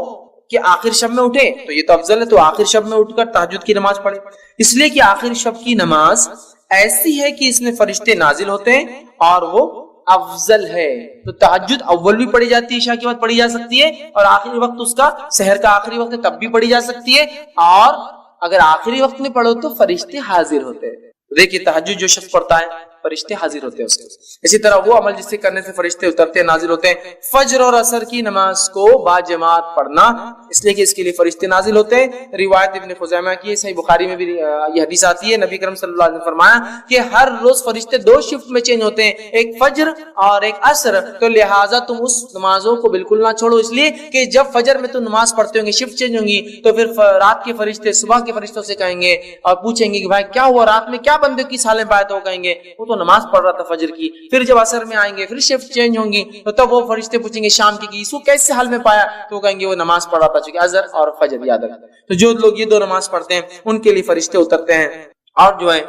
کہ آخر شب میں اٹھے تو یہ تو افضل ہے، تو آخر شب میں اٹھ کر تہجد کی نماز پڑھے، اس لیے کہ آخر شب کی نماز ایسی ہے کہ اس میں فرشتے نازل ہوتے ہیں اور وہ افضل ہے۔ تو تہجد اول بھی پڑھی جاتی ہے، عشاء کے بعد پڑھی جا سکتی ہے، اور آخری وقت اس کا سحر کا آخری وقت ہے تب بھی پڑھی جا سکتی ہے، اور اگر آخری وقت میں پڑھو تو فرشتے حاضر ہوتے ہیں۔ دیکھیے تہجد جو شخص پڑھتا ہے فرشتے حاضر ہوتے ہیں اس کے۔ اسی طرح وہ عمل جس سے کرنے سے فرشتے اترتے ہیں، نازل ہوتے ہیں، فجر اور عصر کی نماز کو باجماعت پڑھنا، اس لیے کہ اس کے لیے فرشتے نازل ہوتے ہیں۔ روایت ابن خزیمہ کی، صحیح بخاری میں بھی یہ حدیث آتی ہے، نبی کریم صلی اللہ علیہ وسلم نے فرمایا کہ ہر روز فرشتے 2 شفٹ میں چینج ہوتے ہیں، ایک فجر اور ایک عصر، تو لہٰذا تم اس نمازوں کو بالکل نہ چھوڑو، اس لیے کہ جب فجر میں تم نماز پڑھتے ہوں گے، شفٹ چینج ہوں گی، تو پھر رات کے فرشتے صبح کے فرشتوں سے کہیں گے اور پوچھیں گے کہ بھائی کیا ہوا، رات میں کیا بندے کی حال میں پایا، تو کہیں گے وہ تو نماز پڑھ رہا تھا فجر کی۔ پھر جب عصر میں آئیں گے پھر شفٹ چینج ہوں گی، تو تب وہ فرشتے پوچھیں گے شام کی کہ اس کو کیسے حال میں پایا، تو کہیں گے وہ نماز پڑھ رہا تھا، چونکہ عصر اور فجر یاد رکھتے ہیں۔ تو جو لوگ یہ 2 نماز پڑھتے ہیں ان کے لیے فرشتے اترتے ہیں۔ اور جو ہے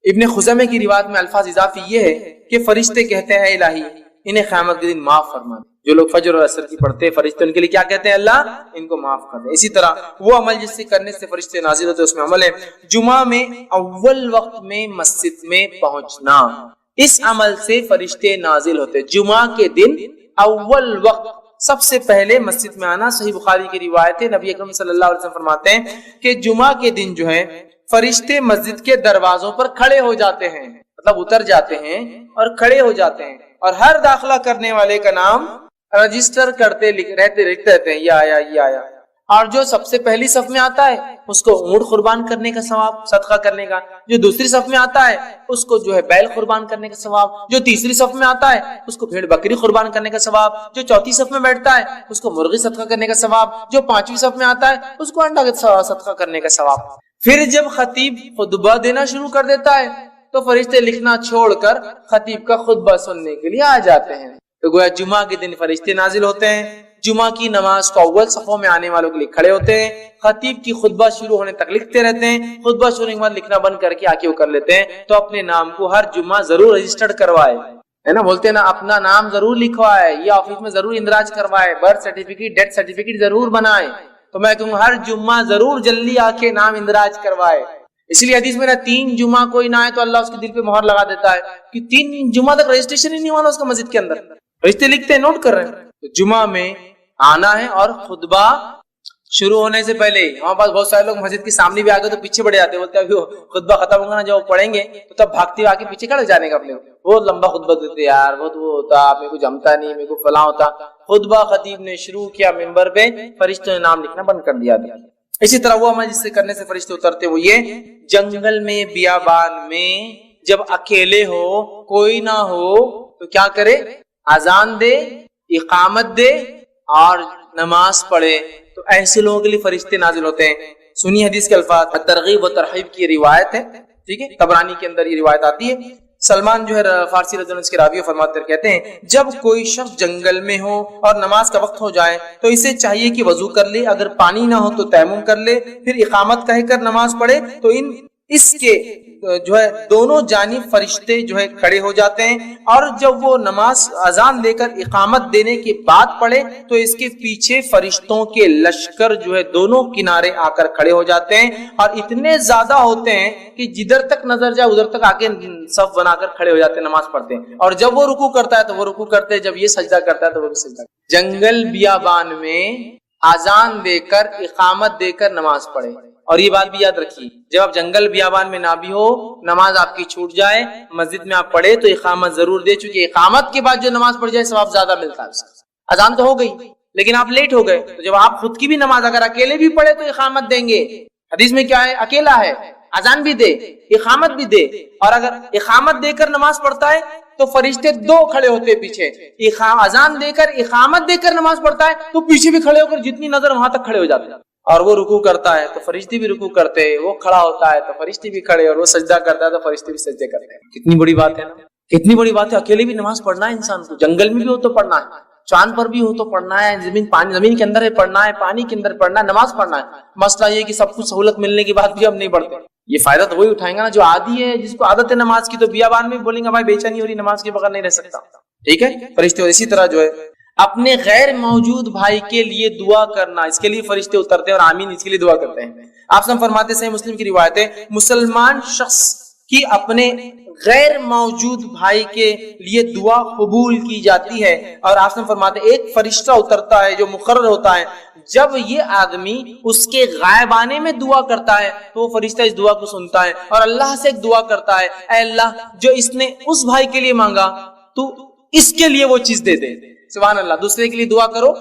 ابن خزیمہ کی روایت میں الفاظ اضافی یہ ہے کہ فرشتے کہتے ہیں اے الہی انہیں قیامت کے دن معاف فرما دے۔ جو لوگ فجر اور عصر کی پڑھتے ہیں فرشتے ان کے لیے کیا کہتے ہیں، اللہ ان کو معاف کر دے۔ اسی طرح وہ عمل جس سے کرنے سے فرشتے نازل ہوتے ہیں، اس میں عمل ہے جمعہ میں اول وقت میں مسجد میں پہنچنا، اس عمل سے فرشتے نازل ہوتے ہیں۔ جمعہ کے دن اول وقت سب سے پہلے مسجد میں آنا۔ صحیح بخاری کی روایت ہے، نبی اکرم صلی اللہ علیہ وسلم فرماتے ہیں کہ جمعہ کے دن جو ہے فرشتے مسجد کے دروازوں پر کھڑے ہو جاتے ہیں، مطلب اتر جاتے ہیں اور کھڑے ہو جاتے ہیں، اور ہر داخلہ کرنے والے کا نام رجسٹر کرتے لکھتے رہتے ہیں، یہ آیا یہ آیا۔ اور جو سب سے پہلی صف میں آتا ہے اس کو اونٹ قربان کرنے کا ثواب، صدقہ کرنے کا. جو دوسری صف میں آتا ہے اس کو جو ہے بیل قربان کرنے کا ثواب. جو تیسری صف میں آتا ہے اس کو بھیڑ بکری قربان کرنے کا ثواب. جو چوتھی صف میں بیٹھتا ہے اس کو مرغی صدقہ کرنے کا ثواب. جو پانچویں صف میں آتا ہے اس کو انڈا صدقہ کرنے کا ثواب. پھر جب خطیب خطبہ دینا شروع کر دیتا ہے تو فرشتے لکھنا چھوڑ کر خطیب کا خطبہ سننے کے لیے آ جاتے ہیں. تو گویا جمعہ کے دن فرشتے نازل ہوتے ہیں، جمعہ کی نماز کو اول صفوں میں آنے والوں کے لیے کھڑے ہوتے ہیں، خطیب کی خطبہ شروع ہونے تک لکھتے رہتے ہیں، خطبہ شروع ہونے کے بعد لکھنا بند کر کے آگے وہ کر لیتے ہیں. تو اپنے نام کو ہر جمعہ ضرور رجسٹرڈ کروائے، ہے نا، بولتے ہیں نا اپنا نام ضرور لکھوائے، یہ آفس میں ضرور اندراج کروائے، برتھ سرٹیفکیٹ ڈیتھ سرٹیفکیٹ ضرور بنائے. تو میں کہوں ہر جمعہ ضرور جلدی آ کے نام اندراج کروائے. اس لیے حدیث میں 3 جمعہ کوئی نہ آئے تو اللہ اس کے دل پہ مہر لگا دیتا ہے کہ 3 جمعہ تک رجسٹریشن ہی نہیں ہوا اس کا مسجد کے اندر. رشتے لکھتے ہیں، نوٹ کر رہے ہیں. تو جمعہ میں آنا ہے اور خطبہ شروع ہونے سے پہلے ہمارے پاس بہت سارے لوگ مسجد کے سامنے بھی آگے تو پیچھے بڑھ جاتے ہیں، بولتے ہیں خطبہ ختم ہوگا نا جب وہ پڑھیں گے تو تب بھاگتے ہوئے آگے پیچھے کھڑے جانے کا. اپنے بہت لمبا خطبہ دیتے یار، بہت وہ ہوتا، میرے کو جمتا نہیں، میرے کو فلاں ہوتا. خطبہ خطیب نے شروع کیا ممبر پہ، فرشتوں نے نام لکھنا بند کر دیا. اسی طرح وہ عمل جس سے کرنے سے فرشتے اترتے وہ یہ جنگل میں بیابان میں جب اکیلے ہو کوئی نہ ہو تو کیا کرے، اذان دے، اقامت دے اور نماز پڑھے. تو ایسے لوگوں کے لیے فرشتے نازل ہوتے ہیں. سنی حدیث کے الفاظ، ترغیب و ترہیب کی روایت ہے، ٹھیک ہے، طبرانی کے اندر یہ روایت آتی ہے. سلمان جو ہے فارسی رضی اللہ عنہ اس کے راوی فرماتے کہتے ہیں جب کوئی شخص جنگل میں ہو اور نماز کا وقت ہو جائے تو اسے چاہیے کہ وضو کر لے، اگر پانی نہ ہو تو تیمم کر لے، پھر اقامت کہہ کر نماز پڑھے. تو اس کے جو ہے دونوں جانب فرشتے جو ہے کھڑے ہو جاتے ہیں، اور جب وہ نماز اذان دے کر اقامت دینے کے بعد پڑھے تو اس کے پیچھے فرشتوں کے لشکر جو ہے دونوں کنارے آ کر کھڑے ہو جاتے ہیں، اور اتنے زیادہ ہوتے ہیں کہ جدھر تک نظر جائے ادھر تک آ کے صف بنا کر کھڑے ہو جاتے ہیں، نماز پڑھتے ہیں. اور جب وہ رکوع کرتا ہے تو وہ رکوع کرتے ہیں، جب یہ سجدہ کرتا ہے تو وہ بھی سجدہ. جنگل بیابان میں اذان دے کر اقامت دے کر نماز پڑھے. اور یہ بات بھی یاد رکھیے، جب آپ جنگل بیابان میں نہ بھی ہو، نماز آپ کی چھوٹ جائے، مسجد میں آپ پڑھے تو اقامت ضرور دے، چونکہ اقامت کے بعد جو نماز پڑھ جائے ثواب زیادہ ملتا ہے. اذان تو ہو گئی لیکن آپ لیٹ ہو گئے، تو جب آپ خود کی بھی نماز اگر اکیلے بھی پڑھے تو اقامت دیں گے. حدیث میں کیا ہے، اکیلا ہے اذان بھی دے اقامت بھی دے. اور اگر اقامت دے کر نماز پڑھتا ہے تو فرشتے 2 کھڑے ہوتے پیچھے. اذان دے کر اقامت دے کر نماز پڑھتا ہے تو پیچھے بھی کھڑے ہو کر جتنی نظر وہاں تک کھڑے ہو جاتے ہیں. اور وہ رکوع کرتا ہے تو فرشتے بھی رکوع کرتے ہیں، وہ کھڑا ہوتا ہے تو فرشتے بھی کھڑے، اور وہ سجدہ کرتا ہے تو فرشتے بھی سجدے کرتے ہیں. کتنی بڑی بات ہے نا، کتنی بڑی بات ہے. اکیلے بھی نماز پڑھنا ہے انسان کو، جنگل میں بھی ہو تو پڑھنا ہے، چاند پر بھی ہو تو پڑھنا ہے، زمین کے اندر ہے پڑھنا ہے، پانی کے اندر پڑھنا ہے، نماز پڑھنا ہے. مسئلہ یہ کہ سب کچھ سہولت ملنے کے بعد بھی ہم نہیں پڑھتے. یہ فائدہ تو وہی اٹھائیں گا نا جو عادی ہے، جس کو عادت ہے نماز کی. تو بیابان میں بولیں گے بھائی بے چینی ہو رہی، نماز کے بغیر نہیں رہ سکتا، ٹھیک ہے فرشتے. اور اسی طرح جو ہے اپنے غیر موجود بھائی کے لیے دعا کرنا، اس کے لیے فرشتے اترتے ہیں اور آمین اس کے لیے دعا کرتے ہیں. آپ سب فرماتے ہیں، مسلم کی روایت ہے، مسلمان شخص کی اپنے غیر موجود بھائی کے لیے دعا قبول کی جاتی ہے. اور آپ سب فرماتے ہیں ایک فرشتہ اترتا ہے جو مقرر ہوتا ہے، جب یہ آدمی اس کے غائبانے میں دعا کرتا ہے تو وہ فرشتہ اس دعا کو سنتا ہے اور اللہ سے ایک دعا کرتا ہے، اے اللہ جو اس نے اس بھائی کے لیے مانگا تو اس کے لیے وہ چیز دے دے. سبحان اللہ. دوسرے کے لیے دعا کرو،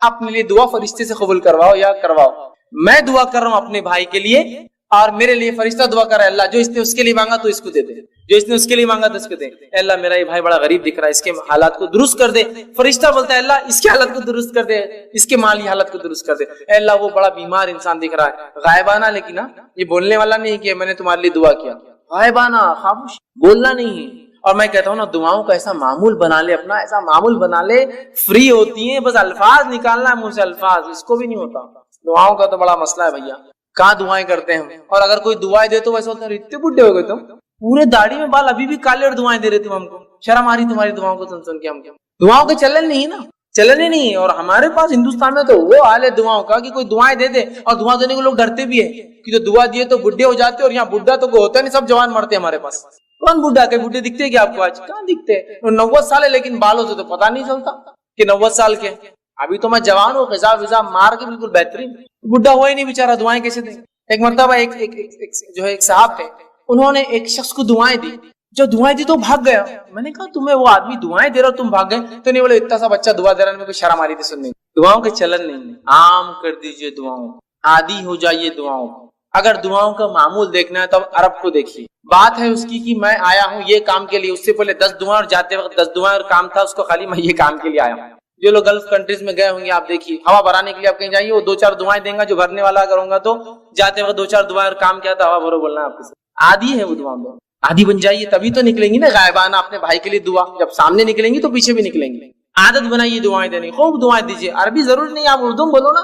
اپنے لیے دعا فرشتے سے قبول کرواؤ یا کرواؤ. میں دعا کر رہا ہوں اپنے بھائی کے لیے اور میرے لیے فرشتہ دعا کر رہا ہے، اللہ جو اس نے اس کے لیے مانگا تو اس کو دے دے، جو اس نے اس کے لیے مانگا تو اس کو دے. اے اللہ میرا یہ بھائی بڑا غریب دکھ رہا ہے، اس کے حالات کو درست کر دے. فرشتہ بولتا ہے اللہ اس کے حالت کو درست کر دے، اس کے مالی حالت کو درست کر دے. اے اللہ وہ بڑا بیمار انسان دکھ رہا ہے، غائبانہ، لیکن یہ بولنے والا نہیں کہ میں نے تمہارے لیے دعا کیا، غائبانہ خاموش، بولنا نہیں ہے. اور میں کہتا ہوں نا دعاؤں کا ایسا معمول بنا لے، اپنا ایسا معمول بنا لے، فری ہوتی ہیں، بس الفاظ نکالنا ہے منہ سے، الفاظ اس کو بھی نہیں ہوتا. دعاؤں کا تو بڑا مسئلہ ہے بھیا، کہاں دعائیں کرتے ہیں ہم. اور اگر کوئی دعائیں دے تو ویسے ہوتا ہے اتنے بڈھے ہو گئے تم، پورے داڑھی میں بال ابھی بھی کالے اور دعائیں دے رہے تم ہم کو، شرم آ رہی تمہاری دعاؤں کو سن کے. ہم دعاؤں کا چلن نہیں نا، چلن ہی نہیں ہے. اور ہمارے پاس ہندوستان میں تو وہ حال ہے دعاؤں کا کہ کوئی دعائیں دے دے اور دعا دینے کو لوگ ڈرتے بھی ہے کہ جو دعا دیے تو بڈھے ہو جاتے، اور یہاں بڈھا تو کوئی ہوتا نہیں، سب جوان مرتے ہمارے پاس. کون بڈھا کے بڈھے دکھتے ہیں کیا آپ کو آج؟ کہاں دکھتے ہیں؟ 90 سال ہے لیکن بالوں سے تو پتا نہیں چلتا کہ 90 سال کے. ابھی تو میں جوان ہوں، غذا وزا مار کے بالکل بہترین، بڈھا ہوا ہی نہیں بیچارہ، دعائیں کیسے دیں؟ ایک مرتبہ ایک صاحب تھے، انہوں نے ایک شخص کو دعائیں دی، جو دعائیں دی تو بھاگ گیا. میں نے کہا تمہیں وہ آدمی دعائیں دے رہا تم بھاگ گئے؟ تو نہیں بولے اتنا سا بچہ دعا دے رہا ہے، میرے کو شرم آ رہی تھی سننے. دعاؤں کے چلن نہیں، عام کر دیجئے دعاؤں، عادی ہو جائیے دعاؤں کو۔ اگر دعاؤں کا معمول دیکھنا ہے تو اب عرب کو دیکھیے، بات ہے اس کی کہ میں آیا ہوں یہ کام کے لیے، اس سے پہلے 10 دعائیں اور جاتے وقت 10 دعائیں اور کام تھا اس کو، خالی میں یہ کام کے لیے آیا ہوں۔ جو لوگ گلف کنٹریز میں گئے ہوں گے آپ دیکھیے، ہوا بھرانے کے لیے آپ کہیں جائیے، وہ 2-4 دعائیں دیں گا، جو بھرنے والا اگر ہوگا تو جاتے وقت 2-4 دعائیں اور کام کیا تھا ہوا بھرو بولنا ہے آپ کے ساتھ۔ عادی ہے وہ دعا میں، عادی بن جائیے تبھی تو نکلیں گی نا غائبانہ اپنے بھائی کے لیے دعا، جب سامنے نکلیں گی تو پیچھے بھی نکلیں گی۔ عادت بنائیے دعائیں دینے، خوب دعائیں دیجیے، عربی ضرور نہیں، آپ اردو میں بولو نا،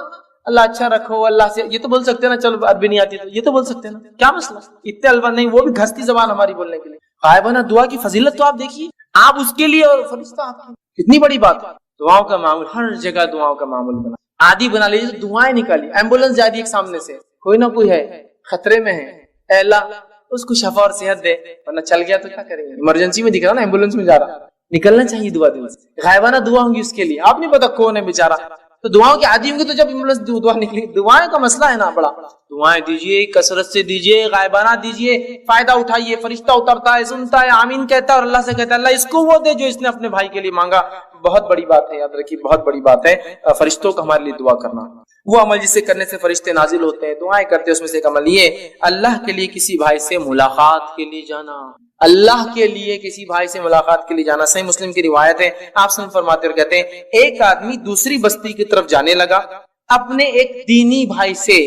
اللہ اچھا رکھو، اللہ سے، یہ تو بول سکتے ہیں نا، چلو عربی نہیں آتی تو یہ تو بول سکتے ہیں نا، کیا مسئلہ، اتنے الفاظ نہیں، وہ بھی گھستی زبان ہماری بولنے کے لیے۔ غائبانہ دعا کی فضیلت تو آپ دیکھیے، آپ اس کے لیے اور فرشتہ آپ کی، کتنی بڑی بات ہے۔ دعاؤں کا معمول ہر جگہ دعاؤں کا معمول بنا، عادی بنا لیجیے، دعائیں نکالیے۔ ایمبولینس جا رہی ہے ایک سامنے سے، کوئی نہ کوئی ہے خطرے میں ہے، اے اللہ اس کو شفا اور صحت دے، ورنہ چل گیا تو کیا کریں گے، ایمرجنسی میں دکھ رہا نا، ایمبولینس میں جا رہا، نکلنا چاہیے دعا دل سے، غائبانہ دعا ہوں گی اس کے لیے، آپ نہیں پتا کون ہے بیچارہ، تو دعاؤں کے عادی ہوں گے تو جب ایمبولینس دعا نکلی، دعائیں کا مسئلہ ہے نا بڑا، دعائیں دیجیے، کثرت سے دیجیے، غائبانہ دیجیے، فائدہ اٹھائیے، فرشتہ اترتا ہے، سنتا ہے، آمین کہتا ہے اور اللہ سے کہتا ہے اللہ اس کو وہ دے جو اس نے اپنے بھائی کے لیے مانگا۔ بہت بڑی بات ہے، یاد رکھیے بہت بڑی بات ہے فرشتوں کا ہمارے لیے دعا کرنا، وہ عمل جسے کرنے سے فرشتے نازل ہوتے ہیں، دعائیں کرتے ہیں، اس میں سے ایک عمل یہ اللہ کے لیے کسی بھائی سے ملاقات کے لیے جانا، اللہ کے لیے کسی بھائی سے ملاقات کے لیے جانا۔ صحیح مسلم کی روایت ہے، آپ صلی اللہ علیہ وسلم فرماتے اور کہتے ہیں ایک آدمی دوسری بستی کی طرف جانے لگا اپنے ایک دینی بھائی سے،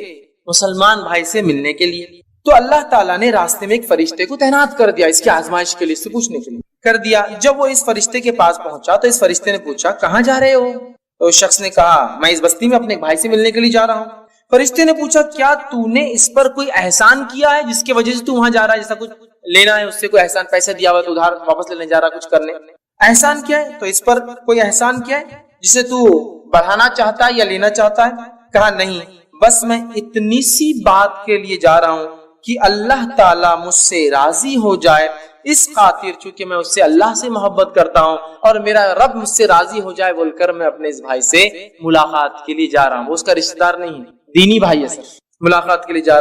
مسلمان بھائی سے ملنے کے لیے، تو اللہ تعالیٰ نے راستے میں ایک فرشتے کو تعینات کر دیا اس کی آزمائش کے لیے، اس سے پوچھنے کے لیے کر دیا۔ جب وہ اس فرشتے کے پاس پہنچا تو اس فرشتے نے پوچھا کہاں جا رہے ہو؟ تو اس شخص نے کہا میں اس بستی میں اپنے بھائی سے ملنے کے لیے جا رہا ہوں۔ فرشتے نے پوچھا کیا تو نے اس پر کوئی احسان کیا ہے جس کی وجہ سے تو وہاں جا رہا ہے، جیسا کچھ لینا ہے اس سے کوئی احسان، پیسے دیا ہوا تو ادھار واپس لینے جا رہا ہے، کچھ کرنے، احسان کیا ہے؟ تو اس پر کوئی احسان کیا ہے جسے تو بڑھانا چاہتا ہے یا لینا چاہتا ہے؟ کہا نہیں، بس میں اتنی سی بات کے لیے جا رہا ہوں کہ اللہ تعالیٰ مجھ سے راضی ہو جائے، اس خاطر چونکہ میں اس سے اللہ سے محبت کرتا ہوں اور میرا رب مجھ سے راضی ہو جائے بول کر میں اپنے اس بھائی سے ملاقات کے لیے جا رہا ہوں۔ وہ اس کا رشتہ دار نہیں ہے، دینی بھائی ہے، سر ملاقات کے لیے جا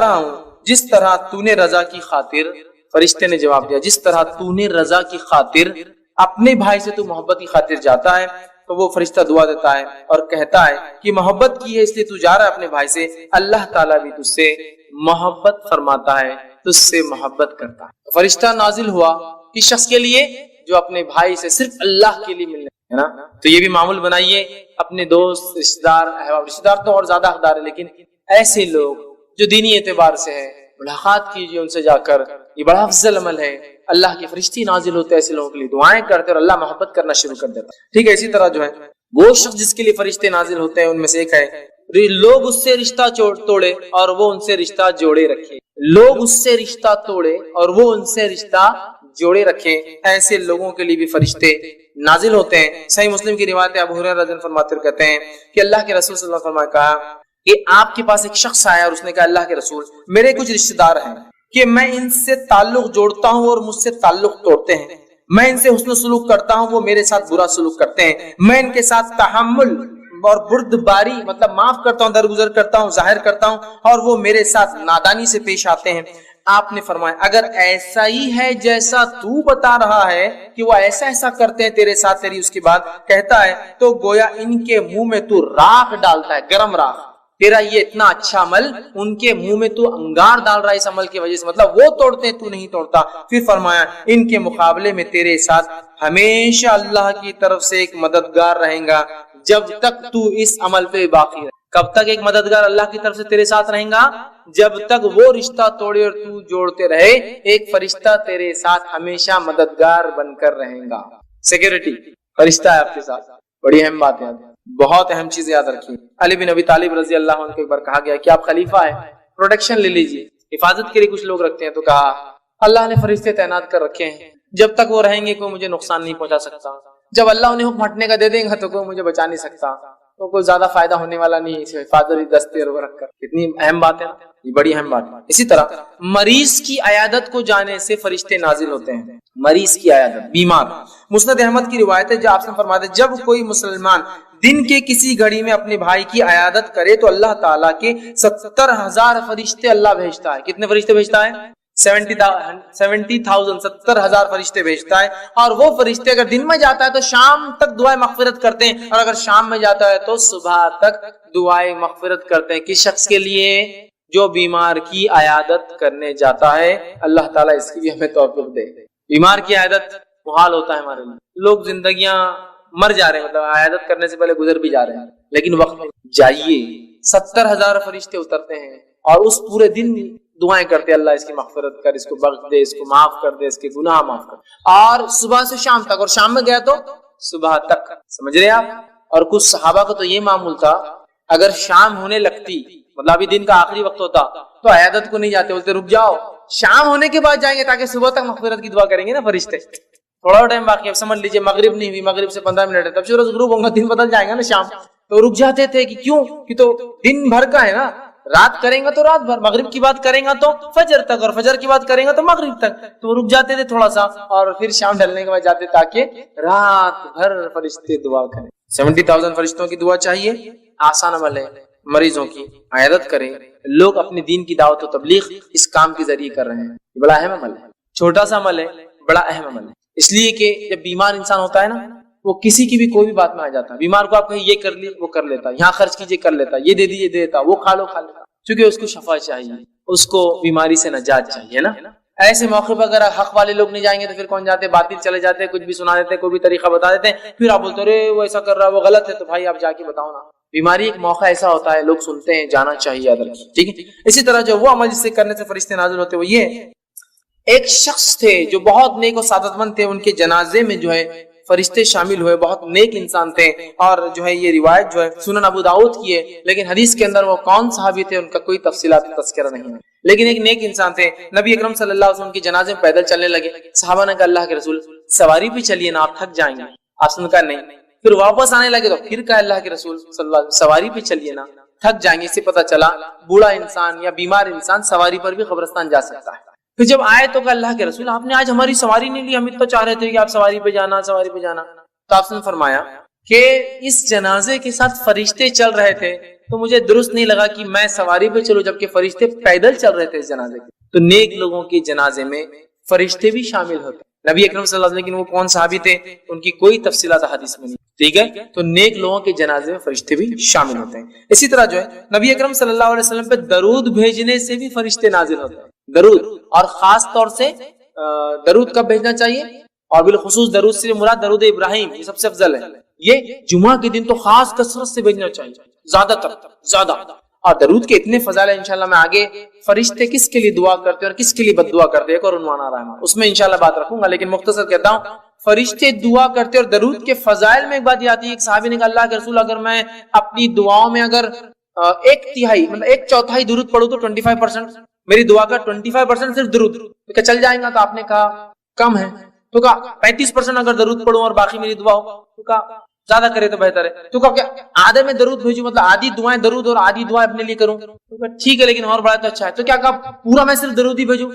رہا ہوں جس طرح تو نے رضا کی خاطر، فرشتے نے جواب دیا جس طرح تو نے رضا کی خاطر اپنے بھائی سے تو محبت کی خاطر جاتا ہے، تو وہ فرشتہ دعا دیتا ہے اور کہتا ہے کہ محبت کی ہے اس لیے تو جا رہا ہے اپنے بھائی سے، اللہ تعالیٰ بھی تجھ سے محبت فرماتا ہے، تجھ سے محبت کرتا ہے۔ فرشتہ نازل ہوا اس شخص کے لیے جو اپنے بھائی سے صرف اللہ کے لیے ملنے ہے نا، تو یہ بھی معمول بنائیے، اپنے دوست، رشتہ دار، احباب، رشتہ دار تو اور زیادہ حقدار ہے لیکن ایسے لوگ جو دینی اعتبار سے ہے ملاقات کیجیے ان سے جا کر، یہ بڑا افضل عمل ہے۔ اللہ کے فرشتے نازل ہوتے ہیں ایسے لوگوں کے لیے، دعائیں کرتے اور اللہ محبت کرنا شروع کر دیتا ہے۔ ٹھیک ہے، اسی طرح جو ہے وہ شخص جس کے لیے فرشتے نازل ہوتے ہیں ان میں سے ایک ہے لوگ اس سے رشتہ توڑے اور وہ ان سے رشتہ جوڑے رکھے، لوگ اس سے رشتہ توڑے اور وہ ان سے رشتہ جوڑے رکھیں، ایسے لوگوں کے لیے بھی فرشتے نازل ہوتے ہیں۔ صحیح مسلم کی روایت ابو ہریرہ رضی اللہ عنہ فرماتے کہتے ہیں کہ اللہ کے رسول صلی اللہ علیہ وسلم نے کہا کہ آپ کے پاس ایک شخص آیا اور اس نے کہا اللہ کے رسول میرے کچھ رشتہ دار ہیں کہ میں ان سے تعلق جوڑتا ہوں اور مجھ سے تعلق توڑتے ہیں، میں ان سے حسن سلوک کرتا ہوں وہ میرے ساتھ برا سلوک کرتے ہیں، میں ان کے ساتھ تحمل اور بردباری مطلب معاف کرتا ہوں، درگزر کرتا ہوں، ظاہر کرتا ہوں اور وہ میرے ساتھ نادانی سے پیش آتے ہیں۔ آپ نے فرمایا اگر ایسا ہی ہے جیسا تو بتا رہا ہے کہ وہ ایسا کرتے ہیں تیرے ساتھ، تیری اس کی بات کہتا ہے تو گویا ان کے منہ میں تو راکھ ڈالتا ہے، گرم راکھ، تیرا یہ اتنا اچھا عمل ان کے منہ میں تو انگار ڈال رہا ہے اس عمل کی وجہ سے، مطلب وہ توڑتے ہیں تو نہیں توڑتا۔ پھر فرمایا ان کے مقابلے میں تیرے ساتھ ہمیشہ اللہ کی طرف سے ایک مددگار رہیں گا جب تک تو اس عمل پہ باقی رہے۔ کب تک ایک مددگار اللہ کی طرف سے تیرے ساتھ رہیں گا؟ جب تک وہ رشتہ توڑے اور تو جوڑتے رہے، ایک فرشتہ تیرے ساتھ ہمیشہ مددگار بن کر رہے گا۔ سیکیورٹی فرشتہ ہے آپ کے ساتھ، بڑی اہم بات ہے، بہت اہم چیز یاد رکھیے۔ علی بن ابی طالب رضی اللہ عنہ کو ایک بار کہا گیا کہ آپ خلیفہ ہیں، پروٹیکشن لے لیجیے، حفاظت کے لیے کچھ لوگ رکھتے ہیں، تو کہا اللہ نے فرشتے تعینات کر رکھے ہیں، جب تک وہ رہیں گے کوئی مجھے نقصان نہیں پہنچا سکتا، جب اللہ انہیں حکم ہٹنے کا دے دیں گا تو کوئی مجھے بچا نہیں سکتا، تو کوئی زیادہ فائدہ ہونے والا نہیں ہے حفاظتی دستے رکھ کر۔ کتنی اہم بات ہے، یہ بڑی اہم بات ہے۔ اسی طرح مریض کی عیادت کو جانے سے فرشتے نازل ہوتے ہیں، مریض کی عیادت، بیمار۔ مسند احمد کی روایت ہے جو آپ سے فرماتے ہیں جب کوئی مسلمان دن کے کسی گھڑی میں اپنے بھائی کی عیادت کرے تو اللہ تعالیٰ کے 70,000 فرشتے اللہ بھیجتا ہے۔ کتنے فرشتے بھیجتا ہے؟ 70,000 70,000 فرشتے بھیجتا ہے, اور وہ فرشتے اگر دن میں جاتا ہے تو شام تک دعائیں مغفرت کرتے ہیں, اور اگر شام میں جاتا ہے تو صبح تک دعائیں مغفرت کرتے ہیں. کس شخص کے لیے؟ جو بیمار کی عیادت کرنے جاتا ہے. اللہ تعالیٰ اس کی بھی ہمیں توفیق دے. بیمار کی عیادت محال ہوتا ہے ہمارے لیے, لوگ زندگیاں مر جا رہے ہیں, مطلب عیادت کرنے سے پہلے گزر بھی جا رہے ہیں, لیکن وقت جائیے 70,000 فرشتے اترتے ہیں اور اس پورے دن دعائیں کرتے, اللہ اس کی مغفرت کر, اس کو بخش دے, اس کو معاف کر دے, اس کے گناہ معاف کر, اور صبح سے شام تک, اور شام میں گیا تو صبح تک. سمجھ رہے آپ؟ اور کچھ صحابہ کا تو یہ معمول تھا, اگر شام ہونے لگتی, مطلب ابھی دن کا آخری وقت ہوتا, تو عیادت کو نہیں جاتے, بولتے رک جاؤ شام ہونے کے بعد جائیں گے تاکہ صبح تک مغفرت کی دعا کریں گے نا فرشتے. تھوڑا ٹائم باقی, اب سمجھ لیجیے مغرب نہیں ہوئی, مغرب سے 15 منٹ ہے, تب سورج غروب ہوگا, دن بدل جائے گا نا شام, تو رک جاتے تھے. کہ کیوں؟ کہ تو دن بھر کا ہے نا, رات کریں گا تو رات بھر, مغرب کی بات کریں گا تو فجر تک, اور فجر کی بات کریں گا تو مغرب تک, تو رک جاتے تھے تھوڑا سا, اور پھر شام ڈھلنے کے بعد جاتے تاکہ رات بھر فرشتے دعا کریں. 70,000 فرشتوں کی دعا چاہیے. آسان عمل ہے, مریضوں کی عیادت کریں. لوگ اپنے دین کی دعوت و تبلیغ اس کام کے ذریعے کر رہے ہیں. بڑا اہم عمل ہے, چھوٹا سا عمل ہے, بڑا اہم عمل ہے. اس لیے کہ جب بیمار انسان ہوتا ہے نا, وہ کسی کی بھی کوئی بھی بات میں آ جاتا ہے. بیمار کو آپ کہیں یہ کر لی, وہ کر لیتا, یہاں خرچ کیجیے کر لیتا, یہ دے دیجیے دے دیتا, وہ کھا لو کھا لیتا, کیونکہ اس کو شفا چاہیے, اس کو بیماری سے نجات چاہیے نا. ایسے موقع پر اگر حق والے لوگ نہیں جائیں گے تو پھر کون جاتے؟ باطل چلے جاتے, کچھ بھی سنا دیتے, کوئی بھی طریقہ بتا دیتے, پھر آپ بولتے رے وہ ایسا کر رہا ہے, وہ غلط ہے, تو بھائی آپ جا کے بتاؤ نا. بیماری ایک موقع ایسا ہوتا ہے, لوگ سنتے ہیں, جانا چاہیے, یاد رکھیے, ٹھیک ہے. اسی طرح جو وہ عمل جس سے کرنے سے فرشتے نازل ہوتے, وہ یہ ایک شخص تھے جو بہت نیک و سعادت مند تھے, ان کے جنازے میں جو ہے فرشتے شامل ہوئے, بہت نیک انسان تھے, اور جو ہے یہ روایت جو ہے سنن ابو داؤد کی ہے, لیکن حدیث کے اندر وہ کون صحابی تھے ان کا کوئی تفصیلات تذکرہ نہیں ہے, لیکن ایک نیک انسان تھے. نبی اکرم صلی اللہ علیہ وسلم کے جنازے میں پیدل چلنے لگے. صحابہ نے کہا اللہ کے رسول سواری پہ چلیے نا, آپ تھک جائیں گے. آپ نے کہا نہیں. پھر واپس آنے لگے تو پھر کہا اللہ کے رسول صلی اللہ علیہ وسلم سواری پہ چلیے نا, تھک جائیں گے. اس سے پتہ چلا بوڑھا انسان یا بیمار انسان سواری پر بھی قبرستان جا سکتا ہے. پھر جب آئے تو کہا اللہ کے رسول آپ نے آج ہماری سواری نہیں لی, ہم تو چاہ رہے تھے کہ آپ سواری پہ جانا, سواری پہ جانا. تو آپ نے فرمایا کہ اس جنازے کے ساتھ فرشتے چل رہے تھے, تو مجھے درست نہیں لگا کہ میں سواری پہ چلوں جبکہ فرشتے پیدل چل رہے تھے اس جنازے کے. تو نیک لوگوں کے جنازے میں فرشتے بھی شامل ہوتے. نبی اکرم صلی اللہ علیہ وسلم, لیکن وہ کون صحابی تھے ان کی کوئی تفصیلات حدیث میں نہیں, ٹھیک ہے. تو نیک لوگوں کے جنازے میں فرشتے بھی شامل ہوتے ہیں. اسی طرح جو ہے نبی اکرم صلی اللہ علیہ وسلم پہ درود بھیجنے سے بھی فرشتے نازل ہوتے ہیں. درود, اور خاص طور سے درود کب بھیجنا چاہیے, اور بالخصوص درود سے مراد درود ابراہیم, یہ سب سے افضل ہے. یہ جمعہ کے دن تو خاص کثرت سے بھیجنا چاہیے, زیادہ تر زیادہ. اور درود کے اتنے فضائل ہیں, انشاءاللہ میں آگے فرشتے کس کے لیے دعا کرتے ہیں اور کس کے لیے بد دعا کرتے ہیں, ایک اور عنوان آ رہا ہے, اس میں انشاءاللہ بات رکھوں گا, لیکن مختصر کہتا ہوں فرشتے دعا کرتے. اور درود کے فضائل میں ایک بات یہ آتی ہے, ایک صحابی نے کہا اللہ کے رسول اگر میں اپنی دعاؤں میں اگر ایک تہائی مطلب ایک چوتھائی درود پڑھوں تو 25% میری دعا کا 25% صرف درود, تو کیا چل جائیں گا؟ تو آپ نے کہا کم ہے. تو کہا 35% اگر درود پڑھوں اور باقی میری دعا ہو, تو کہا زیادہ کرے تو بہتر ہے. تو کہا کیا آدھے میں درود بھیجوں, مطلب آدھی دعائیں درود اور آدھی دعائیں اپنے لیے کروں؟ تو کہا ٹھیک ہے لیکن اور بڑا تو اچھا ہے. تو کیا کہا پورا میں صرف درود ہی بھیجوں؟